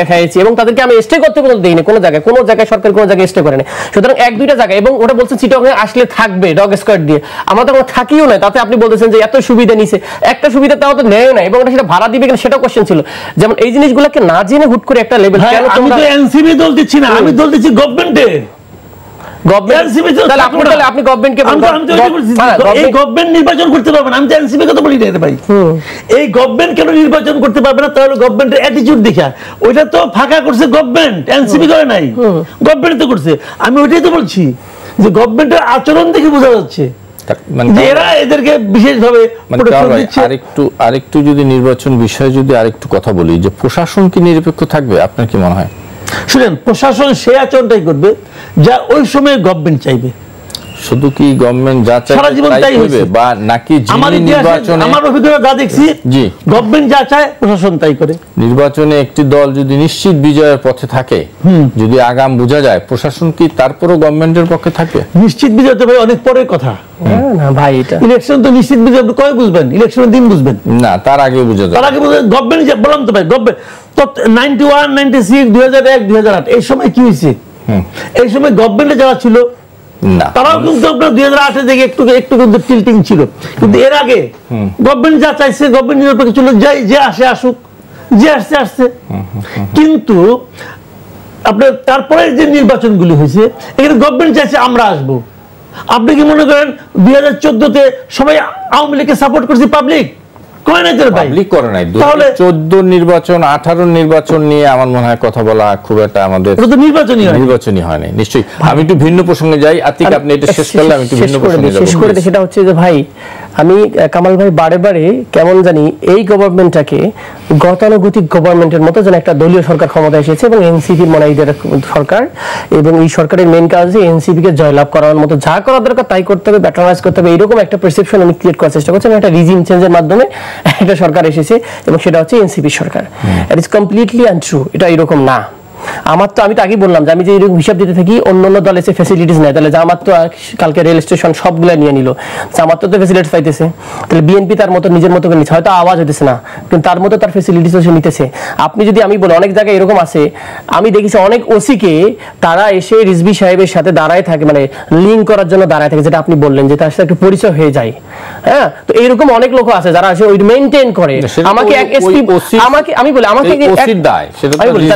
খাইয়েছি এবং তাদেরকে আমি স্টে করতে পর্যন্ত দিইনি কোনো জায়গায় সরকার কোনো জায়গায় স্টে করেনি। সুতরাং 1-2টা জায়গায়, এবং ওটা বলছেন চিটাগং আসলে থাকবে ডগ স্কোয়াড দিয়ে, আমরা তো কোনো থাকিও না, তাতে আপনি বলতেছেন যে এত সুবিধা নিছে, একটা সুবিধা তাও তো নেয় না, এবং সেটা ভাড়া দিবে কিনা সেটাও কোশ্চেন ছিল। যেমন এই জিনিসগুলোকে না জেনে হুট করে একটা লেভেল, আমি তো এনসিবি দল দিচ্ছি না, আমি দল দিচ্ছি গভর্নমেন্টের। নির্বাচন করতে পারবে না, আমি তো এনসিপি কথা বলি না ভাই। এই গভর্নমেন্ট কেন নির্বাচন করতে পারবে না? তাহলে গভর্নমেন্টের অ্যাটিটিউড দেখা, ওইটা তো ফাঁকা করছে গভর্নমেন্ট, এনসিপি করে নাই, গভর্নমেন্ট তো করছে। আমি ওইটাই তো বলছি যে গভর্নমেন্টের আচরণ দেখে বোঝা যাচ্ছে এরা এদেরকে বিশেষভাবে। আরেকটু যদি নির্বাচন বিষয়ে যদি আরেকটু কথা বলি, যে প্রশাসন কি নিরপেক্ষ থাকবে আপনার কি মনে হয়? শুনেন, প্রশাসন সে আচরণটাই করবে যা ওই সময় গভর্নমেন্ট চাইবে। শুধু কি গভর্নমেন্ট যা চায় সারা জীবন তাই হবে বা নাকি আমার অভিজ্ঞতা যা দেখছি, জি গভর্নমেন্ট যা চায় প্রশাসন তাই করে। নির্বাচনে একটি দল যদি নিশ্চিত বিজয়ের পথে থাকে, যদি আগাম বোঝা যায়, প্রশাসন কি তারপরও গভর্নমেন্টের পক্ষে থাকবে? নিশ্চিত বিজয় তো ভাই অনেক পরের কথা না ভাই, এটা ইলেকশন তো নিশ্চিত বিজয় আপনি কবে বুঝবেন? ইলেকশনের দিন বুঝবেন না, তার আগে বুঝা যায়। তার আগে গভর্নমেন্ট বললাম তো ভাই, গভর্নমেন্ট তো 91, 96, 2001, 2008 এই সময় কি হয়েছে? এই সময় গভর্নমেন্টে যারা ছিল তারাও কিন্তু আপনার 2008 এর দিকে একটু কিন্তু টিল্টিং ছিল, কিন্তু এর আগে গভর্নমেন্ট যা চাইছে গভর্নমেন্ট নিরপেক্ষ ছিল, যে আসে আসুক, যে আসছে আসছে। কিন্তু আপনার তারপরে যে নির্বাচনগুলি হয়েছে এখানে গভর্নমেন্ট চাইছে আমরা আসবো। আপনি কি মনে করেন 2014-তে সবাই আওয়ামী লীগকে সাপোর্ট করছে? পাবলিক নির্বাচন 18 নির্বাচন নিয়ে আমার মনে হয় কথা বলা খুব একটা আমাদের নির্বাচনী হয় নাই নিশ্চয়ই। আমি একটু ভিন্ন প্রসঙ্গে যাই, আতিক আপনি এটা শেষ করলে আমি একটু ভিন্ন প্রসঙ্গে যাব। শেষ করে সেটা হচ্ছে যে ভাই, আমি কামাল ভাই বারে কেমন জানি এই গভর্নমেন্টটাকে গতানুগতিক গভর্নমেন্টের মতো যেন একটা দলীয় সরকার ক্ষমতা এসেছে এবং এনসিপির মনে হয় সরকার, এবং এই সরকারের মেইন কাজ হচ্ছে এনসিপি কে জয়লাভ করার মতো যা করা দরকার তাই করতে হবে, ব্যাটারাইজ করতে হবে, এরকম একটা পারসেপশন আমি ক্রিয়েট করার চেষ্টা করছি। একটা রিজিম চেঞ্জের মাধ্যমে একটা সরকার এসেছে এবং সেটা হচ্ছে NCP Sarkar. It is completely untrue, এটা এরকম না। আমি তো আগেই বললাম যে আমি যে এরকম হিসাব দিতে থাকি, অন্য দল এসে ফ্যাসিলিটিস নেয়, তাহলে জামাত তো কালকে রেল স্টেশন সবগুলো নিয়ে নিল, জামাত তো ফ্যাসিলিটিস পাইতেছে, তাহলে বিএনপি তার মতো নিজের মতো করে নিচ্ছে, হয়তো আওয়াজ হইতেছে না কিন্তু তার মতো তার ফ্যাসিলিটিস সে নিতেছে। আপনি যদি আমি বলি অনেক জায়গায় এরকম আছে, আমি দেখেছি অনেক ওসিকে তারা এসে রিজভী সাহেবের সাথে দাঁড়ায় থাকে, মানে লিঙ্ক করার জন্য দাঁড়ায় থাকে, যেটা আপনি বললেন যে তার সাথে একটু পরিচয় হয়ে যায়। হ্যাঁ, তো এইরকম অনেক লোক আছে যারা আসে ওই মেইনটেইন করে। আমাকে এক এসপি আমি বলি আমাকে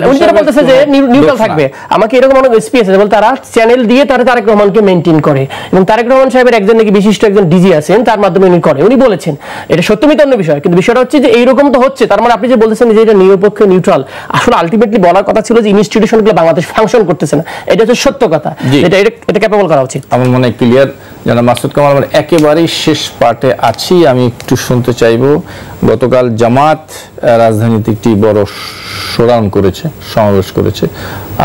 উনি যেটা বলতেছে যে নিউট্রাল থাকবে, আমাকে এরকম অনেক এসপি আছে বলে তারা চ্যানেল দিয়ে তারেক রহমানকে মেইনটেইন করে, এবং তারেক রহমান সাহেবের একজন নাকি বিশিষ্ট একজন ডিজি আছেন, তার মাধ্যমে উনি করে, উনি বলেছেন। এটা সত্য মিথ্যা অন্য বিষয়, কিন্তু বিষয়টা হচ্ছে যে এইরকম তো হচ্ছে। তার মানে আপনি যে বলতেছেন যে এটা নিরপেক্ষ নিউট্রাল, আসলে আলটিমেটলি বলার কথা ছিল যে ইনস্টিটিউশনগুলো বাংলাদেশ ফাংশন করতেছে না, এটা হচ্ছে সত্য কথা, এটা ক্যাপেবল করা উচিত। আমার মনে হয় ক্লিয়ার। জানা মাসুদ কামাল, আমার একেবারেই শেষ পার্টে আছি, আমি একটু শুনতে চাইবো, গতকাল জামাত রাজধানীতে একটি বড় শোডাউন করেছে, সমাবেশ করেছে,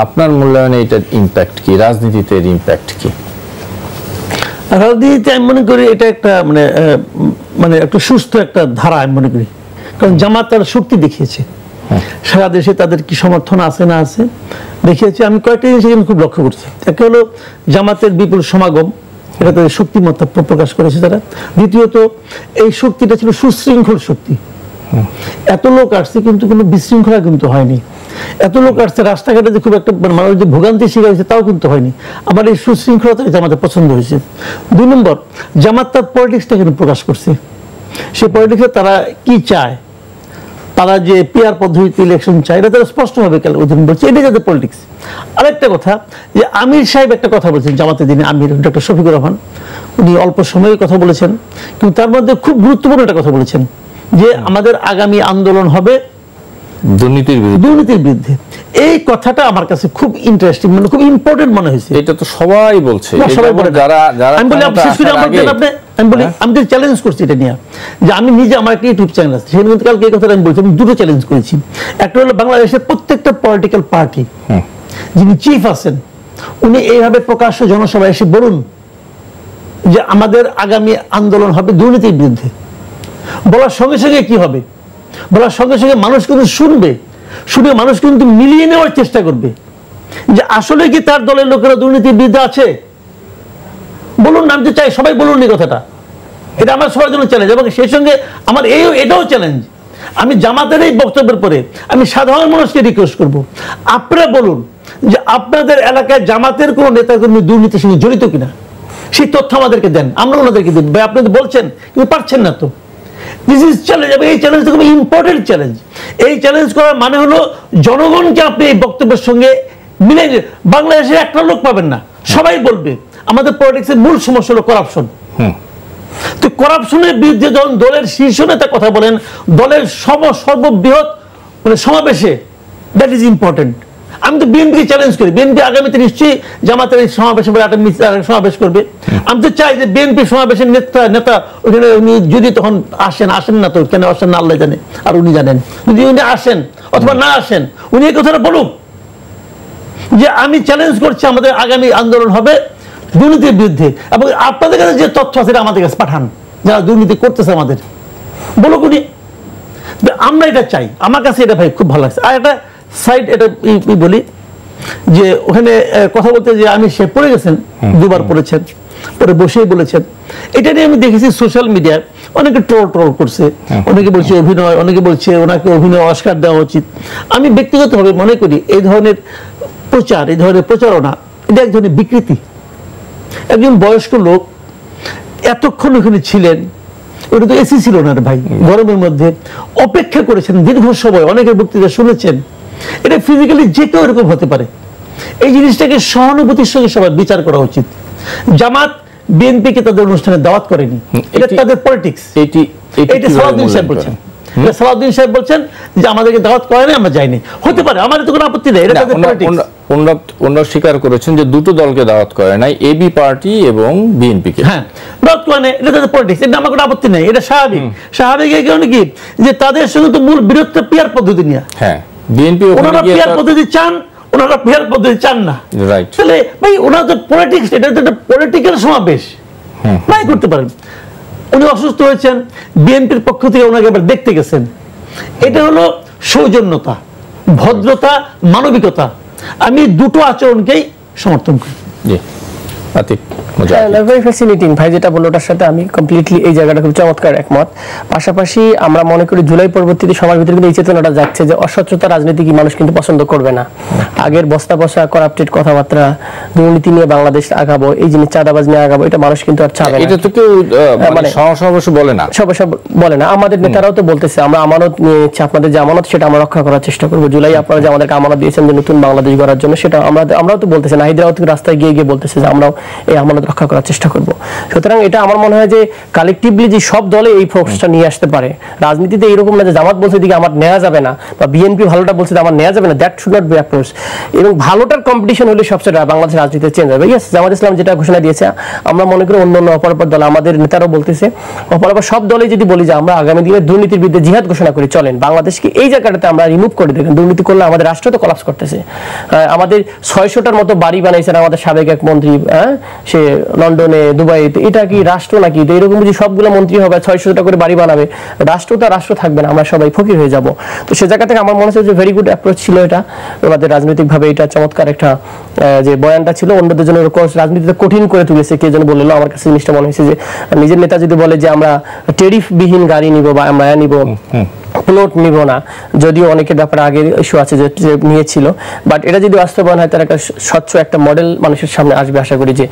আপনার মূল্যায়নে এটার ইম্প্যাক্ট কি, রাজনীতিতে এর ইম্প্যাক্ট কি? রাজনীতিতে আমি মনে করি এটা একটা মানে একটা সুস্থ একটা ধারা আমি মনে করি, কারণ জামাত তার শক্তি দেখিয়েছে, সারা দেশে তাদের কি সমর্থন আছে না আছে দেখিয়েছে। আমি কয়েকটা জিনিস এখানে খুব লক্ষ্য করছি। একটা হলো জামাতের বিপুল সমাগম, এটা তাদের শক্তিমত্তা প্রকাশ করেছে তারা। দ্বিতীয়ত এই শক্তিটা ছিল সুশৃঙ্খল শক্তি, এত লোক আসছে কিন্তু কোনো বিশৃঙ্খলা কিন্তু হয়নি, এত লোক আসছে রাস্তাঘাটে যে খুব একটা মানুষ যে ভোগান্তি শিকার হয়েছে তাও কিন্তু হয়নি। আমার এই সুশৃঙ্খলতা জামাতের পছন্দ হয়েছে। 2 নম্বর, জামাত তার পলিটিক্সটা এখানে প্রকাশ করছে, সেই পলিটিক্সে তারা কি চায়, তারা যে পিআর পদ্ধতিতে ইলেকশন চায় এটা তারা স্পষ্টভাবে উদাহরণ বলছে, এটা যাদের পলিটিক্স। আরেকটা কথা যে আমির সাহেব একটা কথা বলছেন, জামাতের দিনে আমির ডক্টর শফিকুর রহমান, উনি অল্প সময়ে কথা বলেছেন, কিন্তু তার মধ্যে খুব গুরুত্বপূর্ণ একটা কথা বলেছেন যে আমাদের আগামী আন্দোলন হবে দুর্নীতির বিরুদ্ধে। এই কথাটা আমার কাছে খুব ইন্টারেস্টিং, মানে খুব ইম্পর্টেন্ট মনে হয়েছে। এটা তো সবাই বলছে, আমি চ্যালেঞ্জ করছি এটা নিয়ে, যে আমি নিজে আমার একটা ইউটিউব চ্যানেল আছে, সেই মধ্যে কালকে এই কথাটা আমি বলছি, আমি দুটো চ্যালেঞ্জ করেছি। একটা হলো বাংলাদেশের প্রত্যেকটা পলিটিক্যাল পার্টি যিনি চিফ আছেন, উনি এইভাবে প্রকাশ্য জনসভায় এসে বলুন যে আমাদের আগামী আন্দোলন হবে দুর্নীতির বিরুদ্ধে। বলার সঙ্গে সঙ্গে কি হবে, বলার সঙ্গে সঙ্গে মানুষ কিন্তু শুনবে, শুনে মানুষ কিন্তু মিলিয়ে নেওয়ার চেষ্টা করবে যে আসলে কি তার দলের লোকেরা দুর্নীতির বিরুদ্ধে আছে। বলুন, আমি তো চাই সবাই বলুন এই কথাটা, এটা আমার সবার জন্য চ্যালেঞ্জ। এবং সেই সঙ্গে আমার এটাও চ্যালেঞ্জ, আমি জামাতের এই বক্তব্যের পরে আমি সাধারণ মানুষকে রিকোয়েস্ট করব, আপনারা বলুন যে আপনাদের এলাকায় জামাতের কোন নেতাকর্মী দুর্নীতির সঙ্গে জড়িত কিনা, সেই তথ্য আমাদেরকে দেন, আমরা ওনাদেরকে দিন। ভাই আপনি তো বলছেন কিন্তু পারছেন না, তো দিস ইজ চ্যালেঞ্জ। এবং এই চ্যালেঞ্জটা খুব ইম্পর্টেন্ট চ্যালেঞ্জ। এই চ্যালেঞ্জ করার মানে হলো জনগণকে আপনি এই বক্তব্যের সঙ্গে মিলে, বাংলাদেশে একটা লোক পাবেন না, সবাই বলবে আমাদের পলিটিক্সের মূল সমস্যা হলো করাপশন। তো করাপশনের বিরুদ্ধে যখন দলের শীর্ষ নেতা কথা বলেন, দলের সর্ববৃহৎ মানে সমাবেশে, দ্যাট ইজ ইম্পর্টেন্ট। আমি তো বিএনপিকে চ্যালেঞ্জ করি, বিএনপি আগামীতে নিশ্চয়ই জামাতের এই সমাবেশে সমাবেশ করবে। আমি তো চাই যে বিএনপি সমাবেশের নেতা ওখানে উনি যদি তখন আসেন না, তো কেন আসেন না আল্লাহ জানে, আর উনি জানেন। যদি উনি আসেন অথবা না আসেন, উনি এই কথাটা বলুন যে আমি চ্যালেঞ্জ করছি আমাদের আগামী আন্দোলন হবে দুর্নীতির বিরুদ্ধে, এবং আপনাদের কাছে যে তথ্য আছে আমাদের কাছে পাঠান, যারা দুর্নীতি করতেছে আমাদের বলুক উনি। আমরা এটা চাই, আমার কাছে এটা ভাই খুব ভালো লাগছে। আর একটা সাইড এটা বলি যে ওখানে কথা বলতে যে আমি সে পড়ে গেছেন, দুবার পড়েছেন, পরে বসেই বলেছেন। এটা নিয়ে আমি দেখেছি সোশ্যাল মিডিয়ায় অনেকে ট্রল করছে, অনেকে বলছে অভিনয়, অনেকে বলছে ওনাকে অভিনয় অস্কার দেওয়া উচিত। আমি ব্যক্তিগতভাবে মনে করি এই ধরনের প্রচার, এই ধরনের প্রচারণা, এটা এক ধরনের বিকৃতি। একজন বয়স্ক লোক এতক্ষণ ওখানে ছিলেন, ওটা তো এসি ছিল না ভাই, গরমের মধ্যে অপেক্ষা করেছেন দীর্ঘ সময়, অনেকের বক্তৃতা শুনেছেন। এটা ফিজিক্যালি যে কেউ এরকম হতে পারে। এই জিনিসটাকে সহানুভূতির সঙ্গে সবার বিচার করা উচিত। জামাত বিএনপিকে তাদের অনুষ্ঠানে দাওয়াত করেনি, এটা তাদের পলিটিক্স। এটা সালাউদ্দিন সাহেব বলছেন, সালাউদ্দিন সাহেব বলছেন যে আমাদেরকে দাওয়াত করে না, আমরা যাইনি। হতে পারে, আমার তো কোনো আপত্তি নেই, এটা তাদের পলিটিক্স। ওনারা স্বীকার করেছেন যে দুটো দলকে দাওয়াত করে নাই, এবি পার্টি এবং বিএনপিকে। হ্যাঁ, দাওয়াত করে নাই, এটা তাদের পলিটিক্স, এটা আমার কোনো আপত্তি নেই, এটা স্বাভাবিক। স্বাভাবিক এই কারণে কি যে তাদের সঙ্গে তো মূল বিরোধটা পিয়ার পদ্ধতি নিয়ে। হ্যাঁ, বিএনপি ওনারা পিয়ার পদ্ধতি চান, ওনারা পিয়ার পদ্ধতি চান না। রাইট। তাহলে ভাই ওনারা তো পলিটিক্স, এটা তো একটা পলিটিক্যাল সমাবেশ, নাই করতে পারেন। উনি অসুস্থ হয়েছেন, বিএনপির পক্ষ থেকে ওনাকে এবার দেখতে গেছেন। এটা হলো সৌজন্যতা, ভদ্রতা, মানবিকতা। আমি দুটো আচরণকেই সমর্থন করি। ভাই যেটা বললো ওটার সাথে আমি কমপ্লিটলি এই জায়গাটা খুব চমৎকার একমত। পাশাপাশি আমরা মনে করি জুলাই পরবর্তীতে সবার ভিতরে কিন্তু এই চেতনাটা যাচ্ছে যে অস্বচ্ছতা রাজনীতি কি মানুষ কিন্তু পছন্দ করবে না। আগের বস্তা বসা করাপ্টেড কথাবার্তা, দুর্নীতি নিয়ে বাংলাদেশ আগাবো, এই জিনিস চাঁদাবাজ নিয়ে আগাবো, এটা মানুষ কিন্তু আর চাবে না। এটা তো কেউ মানে সহসা বলে না, সহসা বলে না। আমাদের নেতারাও তো বলতেছে আমরা আমানত নিয়েছি, আপনাদের যে আমানত সেটা আমরা রক্ষা করার চেষ্টা করবো। জুলাই আপনারা যে আমাদেরকে আমানত দিয়েছেন যে নতুন বাংলাদেশ গড়ার জন্য, সেটা আমরাও তো বলতেছি, নাহিদরাও তো রাস্তায় গিয়ে বলতেছে যে আমরাও এই আমানত রক্ষা করার চেষ্টা করব। সুতরাং এটা আমার মনে হয় যে কালেকটিভলি যে সব দলে এই ফোকাসটা নিয়ে আসতে পারে। রাজনীতিতে এরকম না যে জামাত বলছে দিকে আমার নেওয়া যাবে না, বা বিএনপি ভালোটা বলছে আমার নেওয়া যাবে না, that should not be approach. এবং ভালোটার কম্পিটিশন হলে সবচেয়ে বাংলাদেশের রাজনীতিতে চেঞ্জ হবে। ইয়েস, জামাত ইসলাম যেটা ঘোষণা দিয়েছে, আমরা মনে করি অন্য অপরাপর দল, আমাদের নেতারাও বলতেছে, অপরাপর সব দলে যদি বলি যে আমরা আগামী দিনে দুর্নীতির বিরুদ্ধে জিহাদ ঘোষণা করি, চলেন বাংলাদেশকে এই জায়গাটাতে আমরা রিমুভ করে দেখেন। দুর্নীতি করলে আমাদের রাষ্ট্র তো কলাপস করতেছে। আমাদের 600টার মতো বাড়ি বানাইছেন আমাদের সাবেক এক মন্ত্রী, সে লন্ডনে, দুবাইতে। এটা কি রাষ্ট্র নাকি? এরকম যদি সবগুলো মন্ত্রী হবে 600টা করে বাড়ি বানাবে, রাষ্ট্র তো রাষ্ট্র থাকবে না, আমরা সবাই ফকির হয়ে যাব। তো সে জায়গা থেকে আমার মনে হচ্ছে যে ভেরি গুড অ্যাপ্রোচ ছিল এটা আমাদের রাজনৈতিকভাবে। এটা চমৎকার একটা যে বয়ানটা ছিল, অন্যদের জন্য রাজনীতিতে কঠিন করে তুলেছে। কে যেন বললো, আমার কাছে জিনিসটা মনে হয়েছে যে নিজের নেতা যদি বলে যে আমরা টেরিফ বিহীন গাড়ি নিব বা আমরা নিব, প্লট নিব না, যদিও অনেকের ব্যাপারে আগে ইস্যু আছে যে নিয়েছিল, বাট এটা যদি বাস্তবায়ন হয় তার একটা স্বচ্ছ একটা মডেল মানুষের সামনে আসবে আশা করি। যে